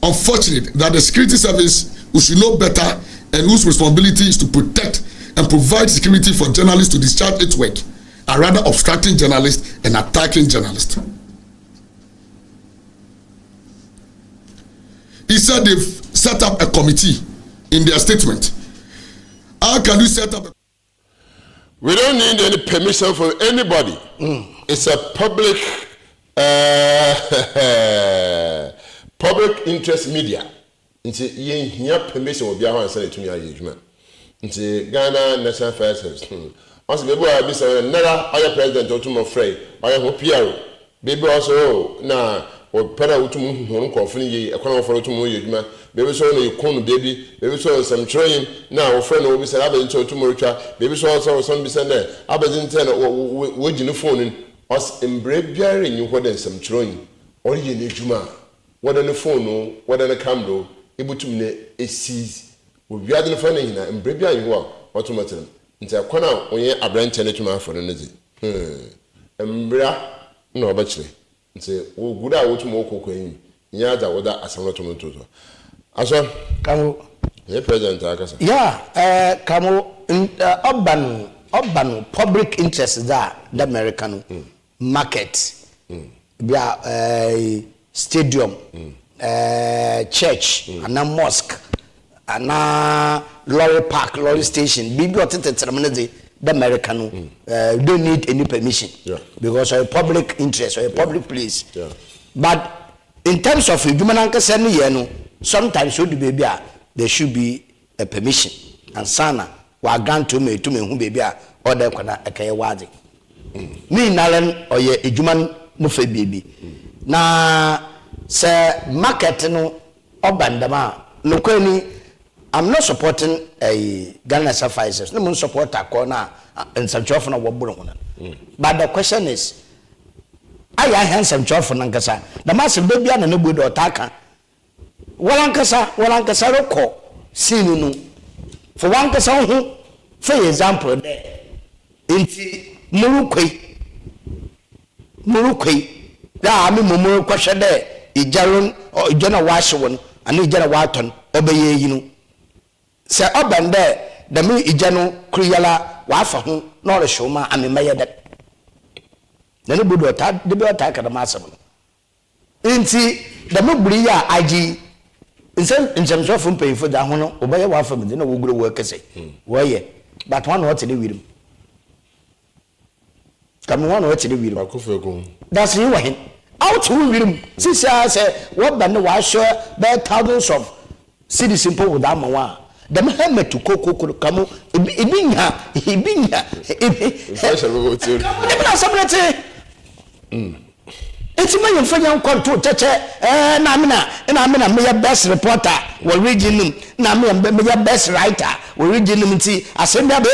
unfortunate that the security service, who should know better and whose responsibility is to protect and provide security for journalists to discharge its work, are rather obstructing journalists and attacking journalists. He said they've set up a committee in their statement. How can you set up a... We don't need any permission from anybody. It's a public interest media. Nti here permission will be a answer to me arrangement. Nti Ghana National Fire Service. Also baby I be say never I president Otumo Frey. I am PRO. Baby also na o pera Otumo hon konfini ye ekwana for Otumo yeduma. Baby so na yekonu baby so some train na o friend obi say abedin Otumo retwa. Baby so some be say na abedin ten we ginu phone os embre biare nyi ho den some train. Or ye ne djuma. Whether the phone no, whether the camera, able to me a seize. We be adding phone in and baby I walk automatically. Into a corner on ye a branch and to my for the nizzy. Embra no bachelor. Say, oh, good out to more cocaine. Yada with that as a lot of motor. Aso, Kamo. Ye President Akasa. Yeah, Kamo, urban public interest that the American market. Stadium, church, and a mosque, and a lorry park, lorry station. Bibi otete terminate the American don't need any permission because of a public interest or a public place. But in terms of human anchor, sometimes there should be a permission and sana wa grant to me who baby or the corner a kayawadi. Me nalan or ye a human no baby. Na say market no obandama locally. I'm not supporting a Ghana suffices. No one support a corner and some job for no one. But the question is, I have some job for Nankasa. The massive baby and no good or taka. Walankasa roko. See no. For one person who, for example, there. Inti Murukwe. There are no question there. Ijaron or Ijana Washington and Ijana Wharton obey you. Se obende da me ijano kriyala wa fa ho na ore shoma amemaye da na ne budo ta de be ta ka da masam nti da me buri ya agi nsem so fo mpayifo da ho no obaye wa fa me na wo guro wo kese wo ye but one what the wirim kam one what the wirim akofo ego that's you wa hin out to wirim sisa say what ban wa show by thousands of citizens people with that one. The Mohammed to Coco Kamo, Ibinya. It's my friend control, and I'm a best reporter, we're reading him, Namia best writer, we're reading him. See, I send that,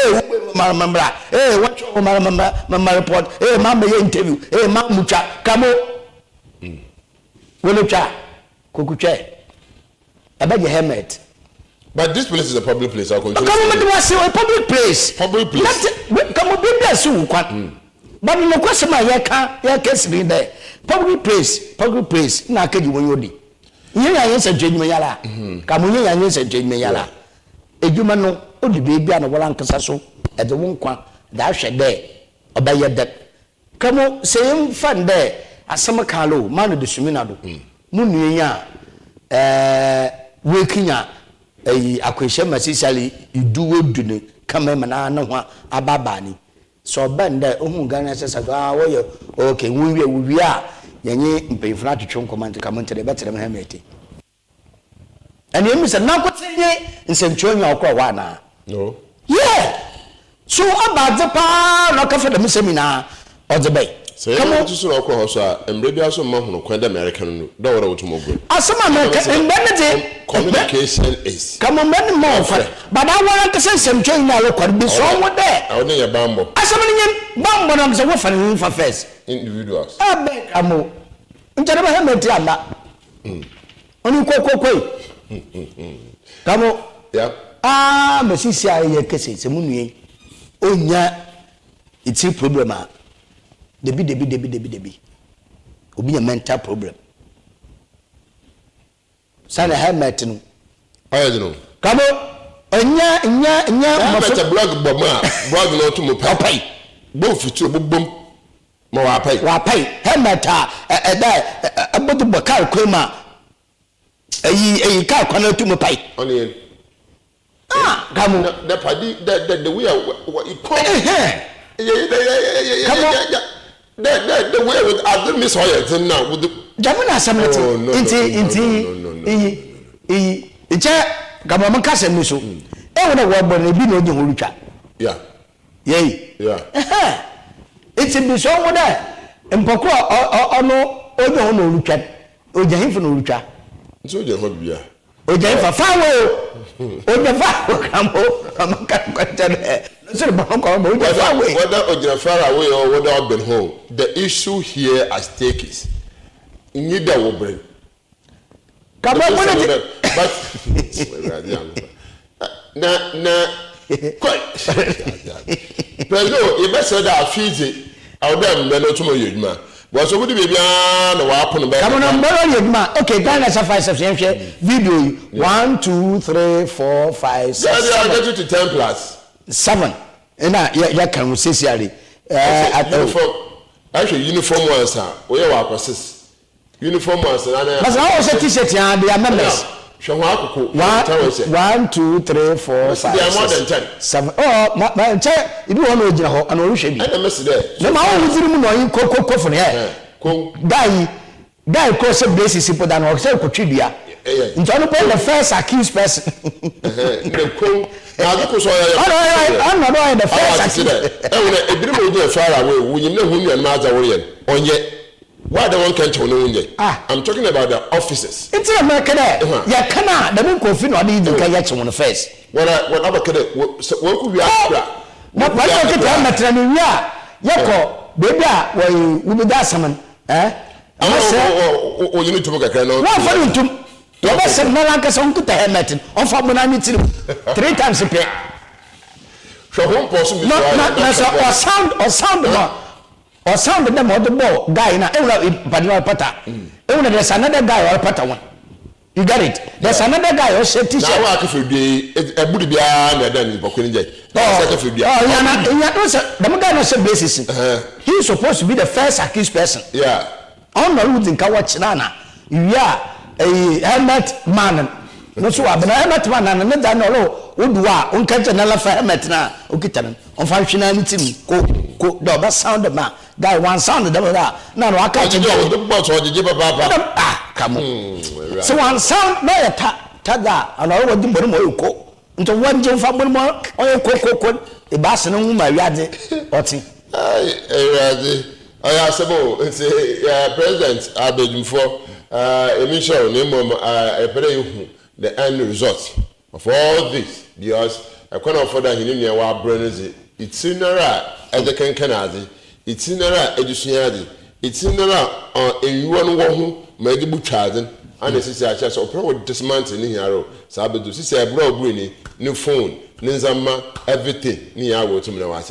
Mamma, watch your Mamma report, Mamma interview, Mamucha, Kamo, Willucha, Kukuche. I beg your helmet. But this place is a public place. I'll continue. Come on, a public place. Public place. Come on, be there soon. But no question, I can't be there. Public place. Na kedi wonyodi. Yeye ayense dwenye yala. Kamunye ayense dwenye yala. Ejuma no odi baby ana wala nkasa so. E de wonkwa da hwe de obaye de. Kamo seyim fan de asama kalo manu de sumina do. Mu nuenya wekinya akwehye masisali iduwo dune kama mana na ho ababani so benda ohun Ghana sesa woye okay wuwie a yenye mpefuna twetwe nkomante kamante de betere me hamete ani emi se na kotenye nsemtwonya okwa wa na no yeah so abadze pa no kafa de semina odzebei kamo tusu na okwa so a emre bia so ma hono kwenda American no da wora wotumo go asama American embenede communication is come on men more but I want to say some change now record be so what there I only a bambo asama nyem bambo na mse wo fa ne fa first individuals abe kamo ntare ba hemeti anda oni kokokoi kamo yeah mesisi aye kese se munue onya iti problem a debi obi a mental problem sana helmet no ayo no kamo nya mafata blog boma blog no to mo papai bo fitu bobom mo wa pai helmet da abodu bakal kwema ayi ka kwana to mo pai oni kamo the party the way you come the way with other miss hoyer now with the jamuna samleti inti gama man kase miso wona wo bo na bi na oje horutwa yeah it's bi so mo da mpoko ono oje ho na horutwa oje hinfo na horutwa so oje ho bia oje fa fawo oje fa kamo amaka kwatare so ba ko mo oje fa we whether oje far away or whether I've been home the issue here at stake is neither will bring but na quite pero e be say that fizi awdam be no tumo yeduma but so we be bia na wa happen be come on mboro yeduma okay Ghana suffice video 1 2 3 4 5 6 I get you to 10 plus 7 na ya kan sesiari uniform ones we wa 6 uniform ones na but now also t-shirt and their members hwe ho akoko 1 2 3 4 5 they are more than 10 7 oh ma nche ibi ho na ogina ho ana ohwe bi and mess there na ma wo wuziri mu no yin kofo ne guy cross basis ipo da no se kotwidua nti ono po the first accused person the ko na go so ya I'm not the first accused na ebiri mo di afara we wunyim na hu nua ma aza wore onye why the one can't tell no one I'm talking about the officers. It's a American. Yeah, can I? The moon coffee not even can get on the face. What other could what could we ask? Not my pocket, I'm a Yako, baby, we be that someone. Oh, you need to look at Colonel. What for you to? You ever said Malakas on to helmet on for when I meet you 3 times a day. So, one person, or sound. Or sound them on the ball guy na Padua Pata. There's another guy or Pata one. You got it. There's another guy or set t-shirt. Now I can be a booty behind and then the guy not basis. He's supposed to be the first accused person. Yeah. I'm not losing Kawachinana. You are a helmet man. No so but helmet man and not that no Udwa, uncatch another helmet na Ukitan on functionality go the sound man. Guy one sound the that. No, I can't the boss or the jibber come on. So one sound no tada and I would do more go into one jump from one more or cocoa a bass and my yard or thing. I asked about President I've been for initial name the end result of all this because I can't afford that he knew our brains it's in as the can it's in education it's in one who made the charging and this is a chance of probably dismantling in here so this is a broad brainy new phone nizama everything near what to me was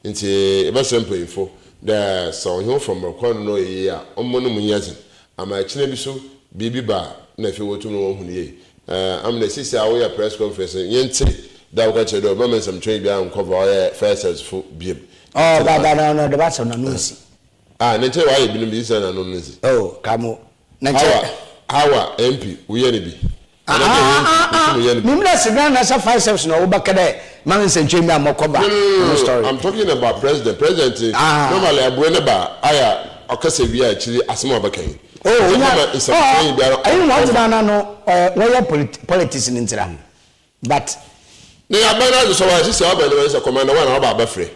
into a simple info there so you from a corner no year on monument I'm actually so baby bar if you want to know who I'm the sister away press conference yente that got your moment some trade down cover first as for beer. Oh, no, the bats on a noose. Nature, why you been busy and uneasy? Oh, come on. Our MP, we any be. Nimless again as a 5 steps no back there. Man said Jamie Mokoba. I'm talking about president. Normally, I bring about Ocasa, we actually a small backing. I don't want to know where politics in India. But they are better so I see a commander one about Buffrey.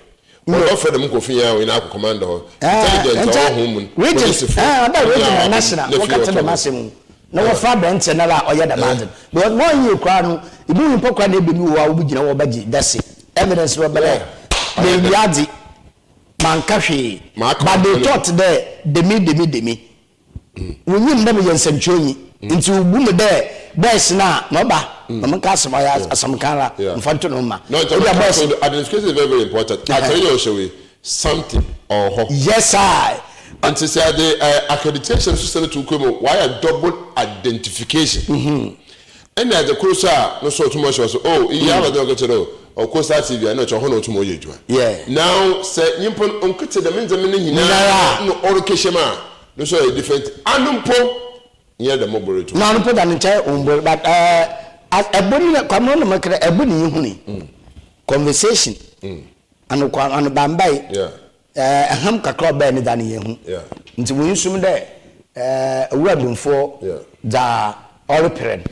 We offer them KOFI in our commander. Intelligence or home. Regional national. What to the maximum? No father and Senala or Yada Mountain. But one you crown, you do in Pocra, they be you budget. That's it. Evidence were better. They Yadi Mankashi. But they thought there, de me. We will never yen century into boom there. There's now, no ba. I'm some kind of Fantonoma. No, identification is very important. I tell you, show you something or hope. Yes, I. And to say the accreditation system to come, why a double identification? And as the closer, no so too much was, oh, you have a dog to know. Of course, that's if you are not your honor tomorrow. Yeah. Now, say, you put on cut the means of meaning, no, or Kishama, no, so different. Anumpo, yeah, the mobile. No, put an entire umbrella, but a bunny, come on, make a bunny, conversation, and Bambay, yeah. A hamka club better than you. Yeah. Until we use there, a wedding for the all parent.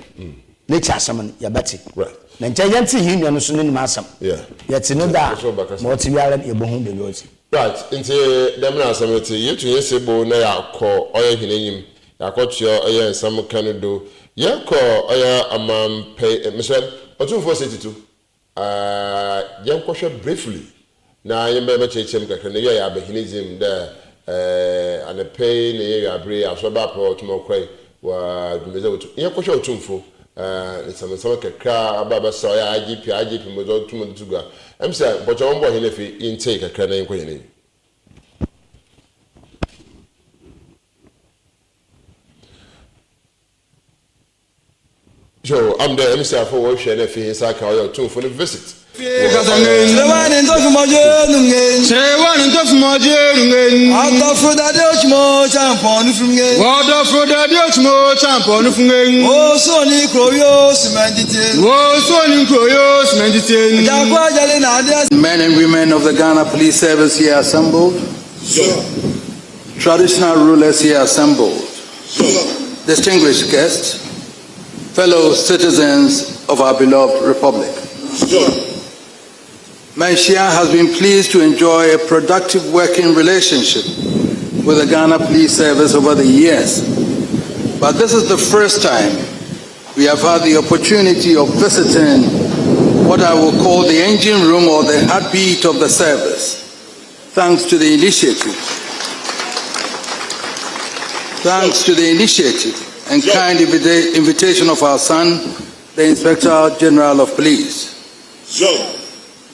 Nature summon your Betty. Right. Then giant union soon in Massam. Yeah. Yet in that, multi-valent your bone the roads. Right. Into them now, some of you to your sibbo, now call oil him. I got your and some can do. Yeah, call a man pay Michelle or 242. Young question briefly. Now, you may change him, Kakania, Abehinism there, and a pain, a bray, a swab or tomorrow, were the young question tumful. It's some car, Baba Soya, IGP, was 2 months ago. I'm saying, but your own boy if he intake a cannon queen. Joe, I'm there, Mr. For worship, if he is like our 2 for the visit. Men and women of the Ghana Police Service here assembled. Traditional rulers here assembled. Distinguished guests, fellow citizens of our beloved republic. Manshia has been pleased to enjoy a productive working relationship with the Ghana Police Service over the years. But this is the first time we have had the opportunity of visiting what I will call the engine room or the heartbeat of the service, thanks to the initiative. Thanks to the initiative and kind invitation of our son, the Inspector General of Police.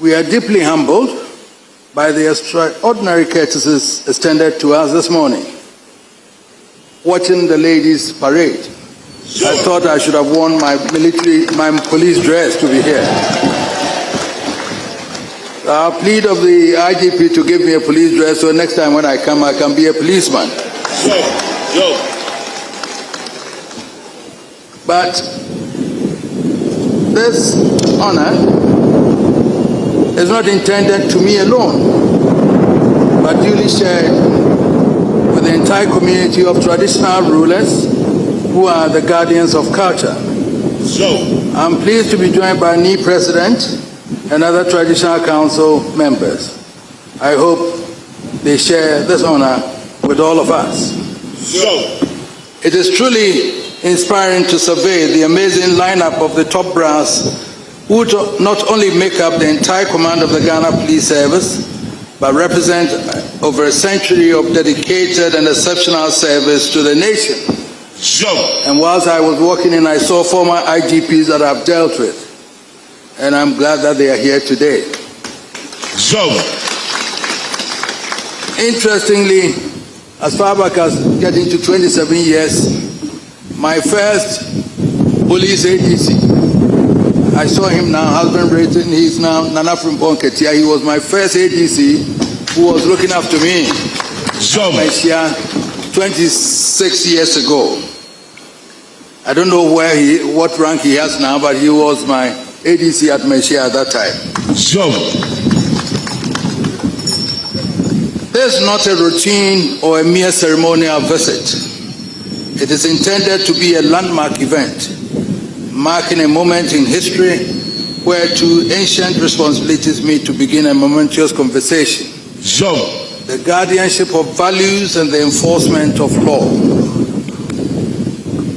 We are deeply humbled by the extraordinary courtesies extended to us this morning. Watching the ladies parade, I thought I should have worn my police dress to be here. I'll plead of the IGP to give me a police dress so next time when I come, I can be a policeman. But this honor is not intended to me alone, but duly shared with the entire community of traditional rulers who are the guardians of culture. I'm pleased to be joined by NI President and other Traditional Council members. I hope they share this honor with all of us. It is truly inspiring to survey the amazing lineup of the top brass who not only make up the entire command of the Ghana Police Service, but represent over a century of dedicated and exceptional service to the nation. And whilst I was walking in, I saw former IGPs that I've dealt with, and I'm glad that they are here today. Interestingly, as far back as getting to 27 years, my first police ADC, I saw him now, husband rating, he's now Nana from Bonketia. He was my first ADC who was looking after me. 26 years ago. I don't know what rank he has now, but he was my ADC at Manshia at that time. This is not a routine or a mere ceremonial visit. It is intended to be a landmark event, marking a moment in history where two ancient responsibilities meet to begin a momentous conversation. The guardianship of values and the enforcement of law.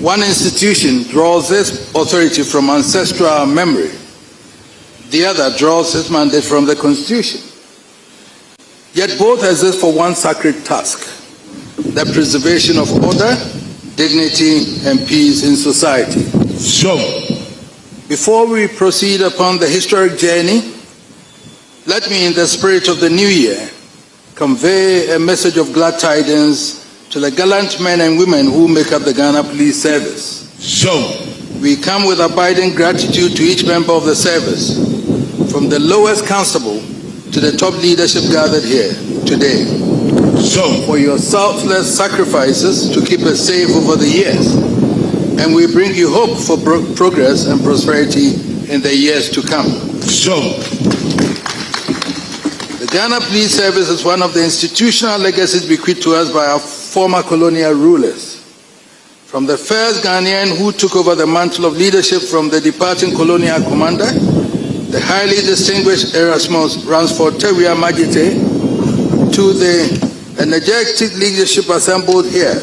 One institution draws its authority from ancestral memory. The other draws its mandate from the Constitution. Yet both exist for one sacred task, the preservation of order, dignity, and peace in society. Before we proceed upon the historic journey, let me, in the spirit of the new year, convey a message of glad tidings to the gallant men and women who make up the Ghana Police Service. We come with abiding gratitude to each member of the service, from the lowest constable to the top leadership gathered here today, for your selfless sacrifices to keep us safe over the years. And we bring you hope for progress and prosperity in the years to come. The Ghana Police Service is one of the institutional legacies bequeathed to us by our former colonial rulers. From the first Ghanaian who took over the mantle of leadership from the departing colonial commander, the highly distinguished Erasmus Ransford Tewia Magite, to the energetic leadership assembled here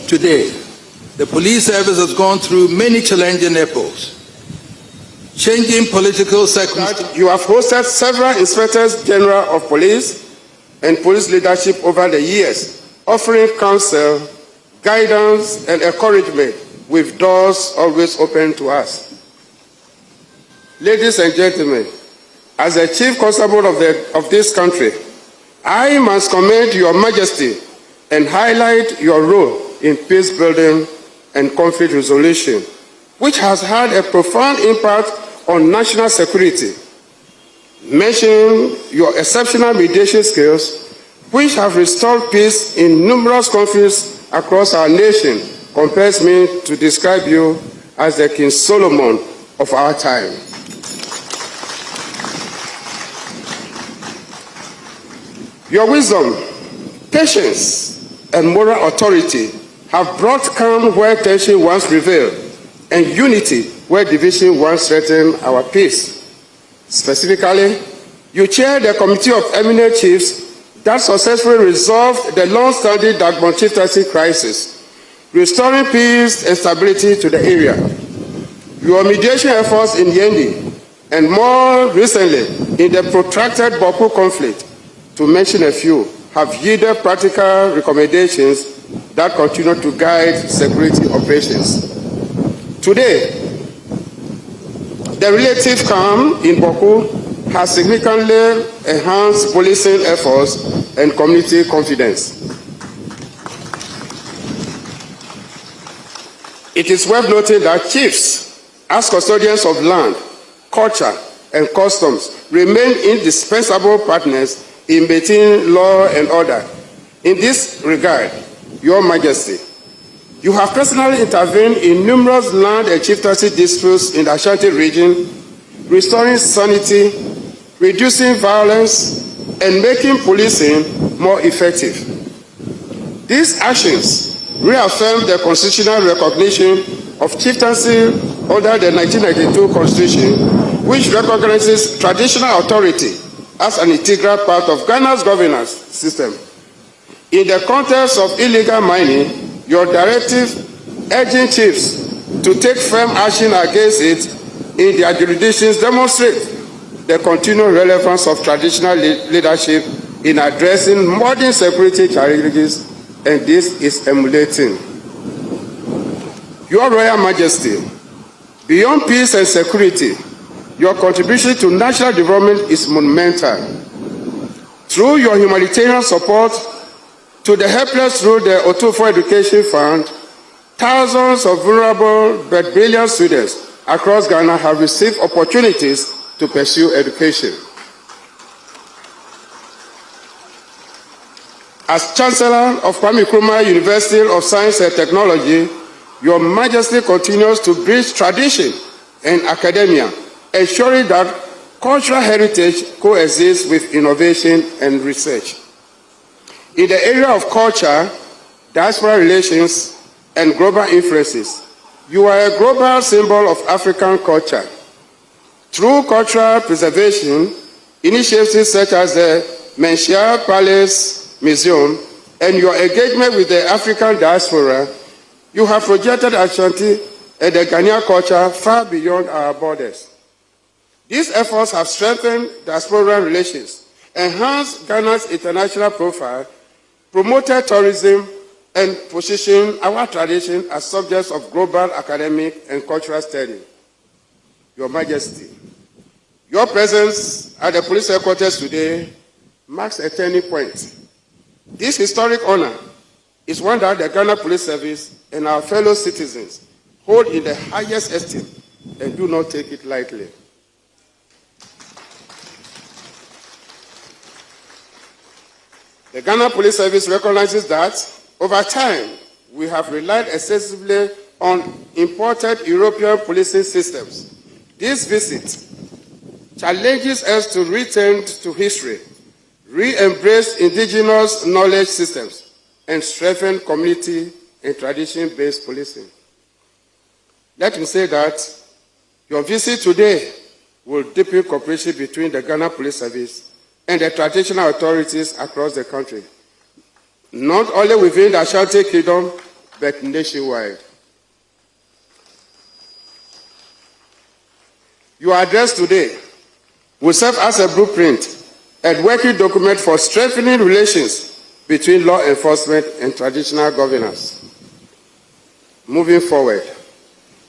today. The police service has gone through many challenging epochs. Changing political circumstances. You have hosted several inspectors general of police and police leadership over the years, offering counsel, guidance, and encouragement, with doors always open to us. Ladies and gentlemen, as the Chief Constable of this country, I must commend Your Majesty and highlight your role in peace building and conflict resolution, which has had a profound impact on national security. Mentioning your exceptional mediation skills, which have restored peace in numerous conflicts across our nation, compels me to describe you as the King Solomon of our time. Your wisdom, patience, and moral authority have brought calm where tension once prevailed, and unity where division once threatened our peace. Specifically, you chair the committee of eminent chiefs that successfully resolved the long-standing Dagbon chieftaincy crisis, restoring peace and stability to the area. Your mediation efforts in Yendi, and more recently in the protracted Boku conflict, to mention a few, have yielded practical recommendations that continue to guide security operations. Today, the relative calm in Boku has significantly enhanced policing efforts and community confidence. It is worth noting that chiefs, as custodians of land, culture, and customs, remain indispensable partners in maintaining law and order. In this regard, Your Majesty, you have personally intervened in numerous land and chieftaincy disputes in the Ashanti region, restoring sanity, reducing violence, and making policing more effective. These actions reaffirm the constitutional recognition of chieftaincy under the 1992 Constitution, which recognizes traditional authority as an integral part of Ghana's governance system. In the context of illegal mining, your directive urging chiefs to take firm action against it in their jurisdictions demonstrate the continued relevance of traditional leadership in addressing modern security challenges, and this is emulating. Your Royal Majesty, beyond peace and security, your contribution to national development is monumental. Through your humanitarian support to the helpless through the Otufo Education Fund, thousands of vulnerable but brilliant students across Ghana have received opportunities to pursue education. As Chancellor of Kwame Nkrumah University of Science and Technology, Your Majesty continues to bridge tradition and academia, ensuring that cultural heritage coexists with innovation and research. In the area of culture, diaspora relations, and global influences, you are a global symbol of African culture. Through cultural preservation, initiatives such as the Menchia Palace Museum and your engagement with the African diaspora, you have projected Ashanti and the Ghanaian culture far beyond our borders. These efforts have strengthened diaspora relations, enhanced Ghana's international profile, promoted tourism, and positioned our tradition as subjects of global academic and cultural study. Your Majesty, your presence at the police headquarters today marks a turning point. This historic honor is one that the Ghana Police Service and our fellow citizens hold in the highest esteem and do not take it lightly. The Ghana Police Service recognizes that over time we have relied excessively on imported European policing systems. This visit challenges us to return to history, re-embrace indigenous knowledge systems, and strengthen community and tradition-based policing. Let me say that your visit today will deepen cooperation between the Ghana Police Service and the traditional authorities across the country, not only within the Ashanti Kingdom, but nationwide. Your address today will serve as a blueprint and working document for strengthening relations between law enforcement and traditional governance. Moving forward,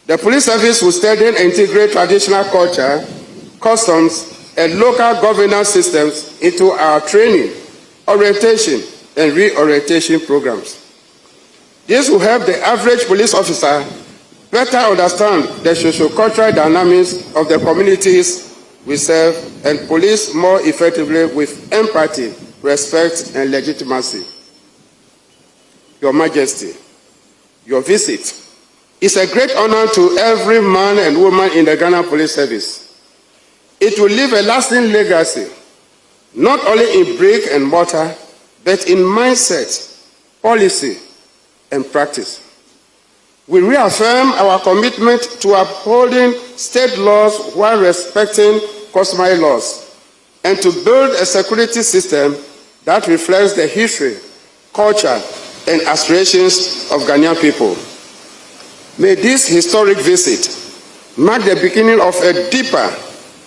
the police service will study and integrate traditional culture, customs, and local governance systems into our training, orientation, and reorientation programs. This will help the average police officer better understand the socio-cultural dynamics of the communities we serve and police more effectively with empathy, respect, and legitimacy. Your Majesty, your visit is a great honor to every man and woman in the Ghana Police Service. It will leave a lasting legacy, not only in brick and mortar, but in mindset, policy, and practice. We reaffirm our commitment to upholding state laws while respecting customary laws, and to build a security system that reflects the history, culture, and aspirations of Ghanaian people. May this historic visit mark the beginning of a deeper,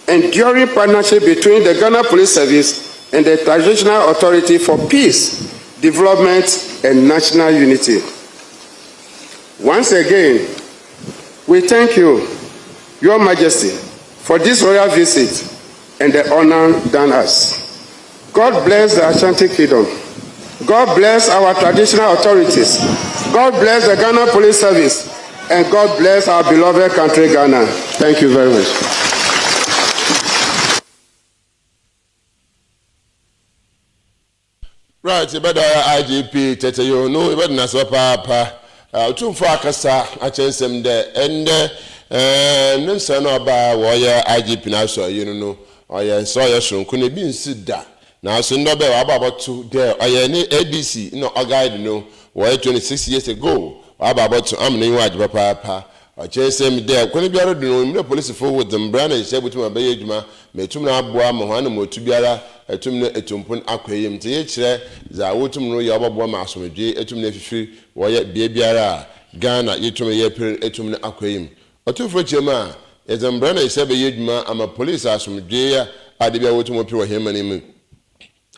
enduring partnership between the Ghana Police Service and the Transitional Authority for Peace, Development, and National Unity. Once again, we thank you, Your Majesty, for this royal visit and the honor done us. God bless the Ashanti Kingdom. God bless our traditional authorities. God bless the Ghana Police Service. And God bless our beloved country, Ghana. Thank you very much. Right, you better IGP, Tete, you know, you better not so papa. Too far, Cassa, I chance them there. And no son of a IGP now, so you know, or you saw your son, couldn't be in Sida. Now, so no better about two there. I any ABC, no, a guide, no, 26 years ago. About to amning watch papa. I chase him there. Couldn't be able to know the police forward them brand and said to my bayjuma, Metumna Boa Mohana Motubiara, a tumne etumpun aquarium to each Zawotum no Yaba Bomas from J. Etumne free, Wyatt Babiara, Ghana, Yetum etumne aquarium. Or two for Chema, as Umbrana is said bayjuma, I'm a police ass from J. I did what to pure him and him.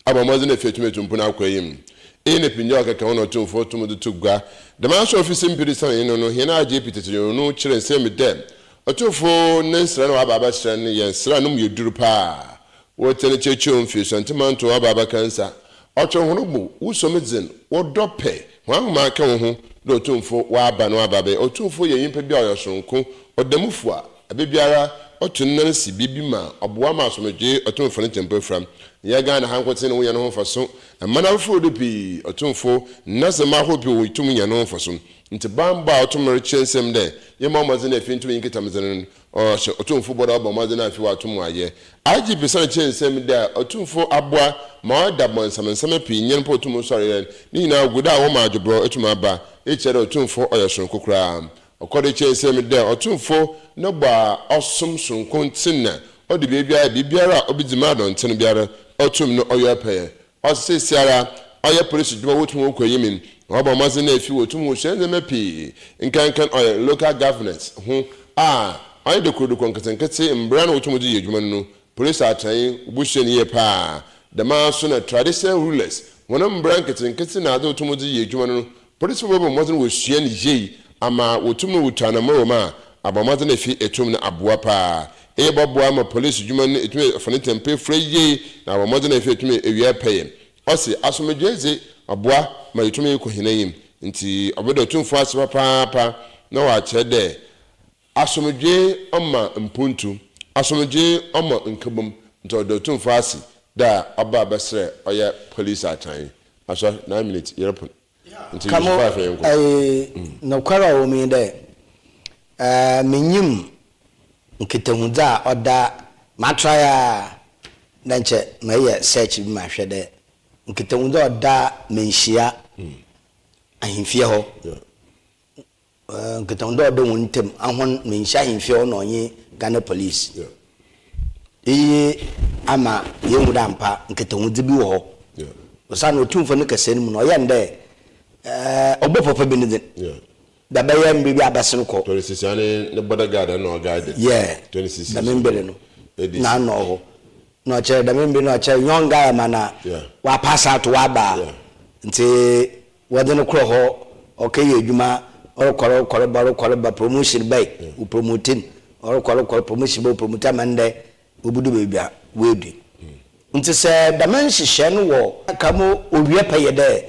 I'm more than a fit to Metumpun aquarium. In a pinyoka can or two for to the Tuga. The master office in Peterson, you know, he now JP to you, no children, same with them. Or two for Nancy Ababashan, and Sranum, you do pa. What tell a church fish and Timan to Ababa cancer. Ocho Honobu, who summits what drop pay. One mark home, no tomb for Wabano Ababe, or two for your impebia or sonko, or Demufua, a babyara, or to Nancy Bibima, or Buamas from a J, or two for the temple from. Yagan Hankotin, we are known for so, and man of food be or two for Nasama hope you to me and known for some. Into Bamba to marry chance him there. Your mamma's in a fin to Inketamazan or two for Bob Mazan if you are to my year. I give you some chance him there or two for Abwa, my dabon, some and some opinion, put to Musari, Nina, without Omar to bro to my bar, each other two for or son cookram. Or cottage chance him there or two for no bar or some son consinner. Or the baby I be biara or be the mad on Tenubiara. Otum no oya pay. O say Sarah, oya police do what mo koyimin. Oba mazin if you to mo share them pay. Nkan oya local governance. Oya de kodu konketenkete mbran otum di adwuma no. Police are trying bushe ne pa. The man so na traditional rulers. Wona mbran ketenkete na ado otum di adwuma no. Police bo mazin wo hia ne yei ama otum no wutana mo ma. Aba mazin efi etum na aboa pa. Eboboama police human etumi afane tempe freye na wa modern efe etumi ewia pay osi asomedweze aboa ma etumi ko hinayim nti obodo tumfo aseba papa na wa chede asomedwe oma mpuntu asomedwe oma nkabom nti odo tumfo asi da oba besre oya police atan aso 9 minutes yerepon nti no kwara wo mi de menyim nkitahudza oda matraya nanche maye search bi mahwede nkitahudza oda menhia ahimfie ho nkitahudza oda wontem ahon menhia ahimfie ho no nye Ghana police ama yenguda mpa nkitahudza bi wo ho osano tumfo ne kase ne mu no yende obopopa bi ne da baye mbibi abasene ko 26 ane ne bodyguard no guide 26 da membele no na no ho no che da membe no che young guy mana wa pass out wa ba nti wode no kro ho okay adwuma or ba promotion by u promoting or promotion by promoter mande obudu bebia we nti se da man hihye no wo kamo owie paye de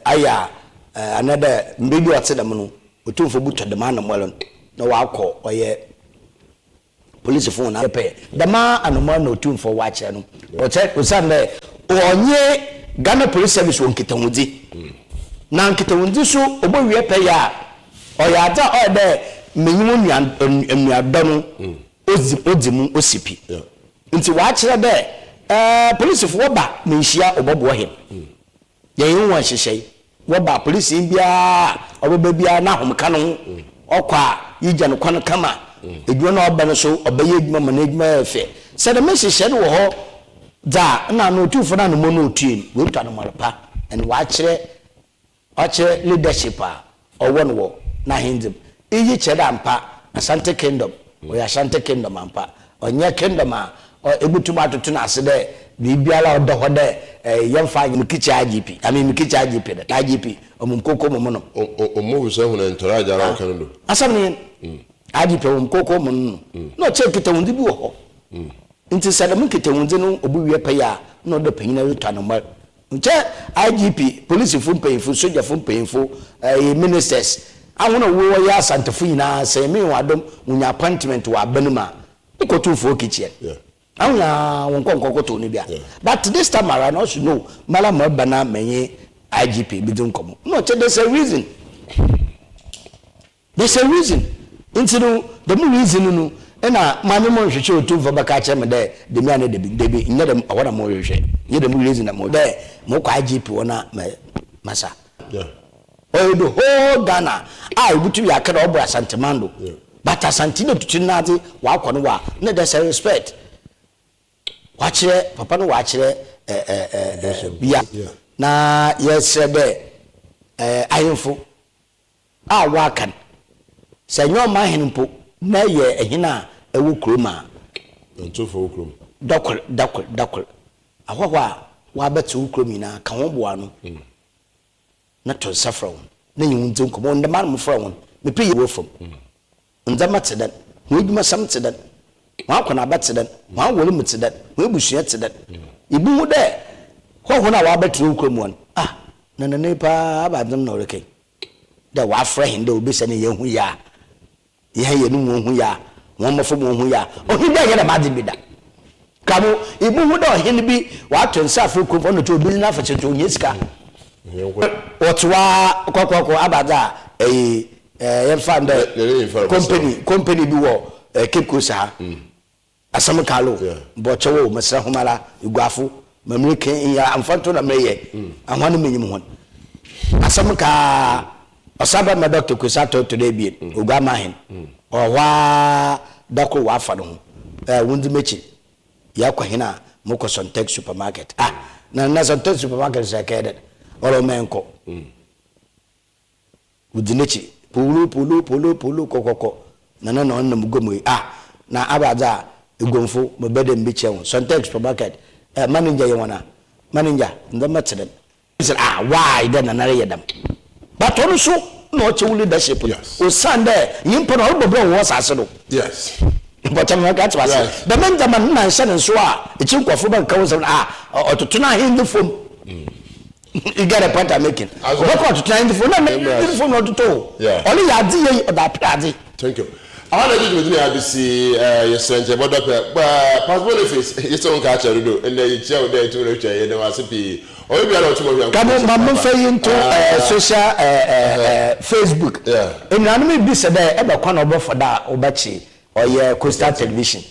aya another mbebi wate da no otumfo buto de man no na wakọ oye police phone na pay da ma anoma na otumfo wache no o che o sande onye Ghana Police Service won kitawudi na nkitawudi so obowie pe ya oyada ode menyimu nuadonu odzimu osipi nti wa kire de police fo ba menhia obobo he yen won hyehye wo ba police bia oboba bia na homka no okwa yigya no kwan kama edwo na oba no so obaye edwuma management efe se de menhyehyɛ no wo ho da na no tufo na no mo no tuen wo twa no malpa and wa kire leadership a owo no wo na hindim iyi chere ampa Asante Kingdom o ya Asante Kingdom ampa onye kingdom a egutuma atoto na ase de bibiala odo ho de yemfa mikichi IGP ami mikichi IGP de IGP omumkoko momono omubusa huna ntoraja ra kan do asam ne IGP omumkoko momono no check kitawundi bi wo ho nti sadam kitawundi no obuwie pa ya no do panyina retwa no ma nche IGP police fu mpanyinfu soldier fu mpanyinfu ministers awona wo ya Asantefo nyina se me wadom unya appointment wa banuma ikotufo kichie awona wonkonko to ni bia but this time around also know mala mabana menye IGP bidun komo no there's a reason into the reason no na mame mo hwehwe otufo baka che me de me ane de nya dem awona mo hwehwe nye dem reason na mo de mo kwa IGP wona masa oh the whole Ghana I butu ya kada obra Santemando but Asantino tutinade wa kwano wa na there's a respect wachire papa no wachire bia na yes be ayemfo wa kan se nyo ma henpo na ye ehina ewu kroma ntofo krom dakol ahwa wa betu kromi na kan wo boa no na to safra won na yin ntin ko on the man mo fra won me pay wo from ndama tedan wo eduma sam tedan wa kona ba tedan wa wole mu tedan wo ebusua tedan ibu hu de ho na wa betu krom won na ne pa abadam na oreke da wa fra hin de obi se ne ye hu ya ye nu hu ya won mo fo mo hu ya o hin de ye da badi bida kamo ibu hu de o hin bi wa to safra krom no to obi na fa che to nyesika otwa kokoko abada yemfanda company bi wo Cape Coast ha asam kalo bochewo masra humala iguafu mamrike ya amfanto na meye ahwan menyim hon asam ka osaba ma Dr. Kusato today bi ogama hen owa dako wa fa no wundi mechi ya kwa hina moko Sontex supermarket na Sontex supermarket zakede oro menko udinechi pulu kokoko na onam gomu na abaza egomfo mabede mbiche won Sontex supermarket manager yewona manager ndama teden say why then na nare yedam but onu so no che leadership o sande yimpo na obobro wo sase do yes but I'm not going to say the men man na nse nso echi kwafo ban kawo say ototo na hindu fom you get a point I'm making. What to try the phone? The phone not to. Only yadi that pladi. Thank you. I want to do with me ABC your stranger but possible if it's on catch a do and then you tell there to reach you know as be or you are not to come on say into social Facebook. And I may be said ever corner for that obachi or your Coastal Television.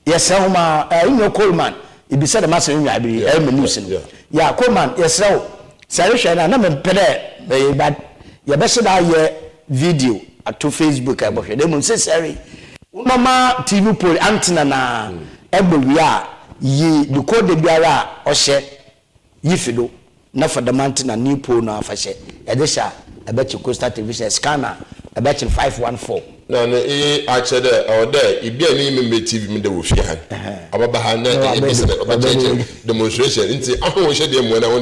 Yes, Homa in your Coleman. It be said a massive news. Yeah, Coleman, yes, so. Solution na me pede but ye be se da ye video to Facebook abo hwe dem necessary mama TV pole antenna na ebewia yi the code biara o hye yifido na for the antenna new pole na fa hye e de sha e be Coastal Television scanner e be 514 na a che de o de e bia ni me TV me de wo hwe han ababa ha na e be se demonstration nti ahwo hye de mo na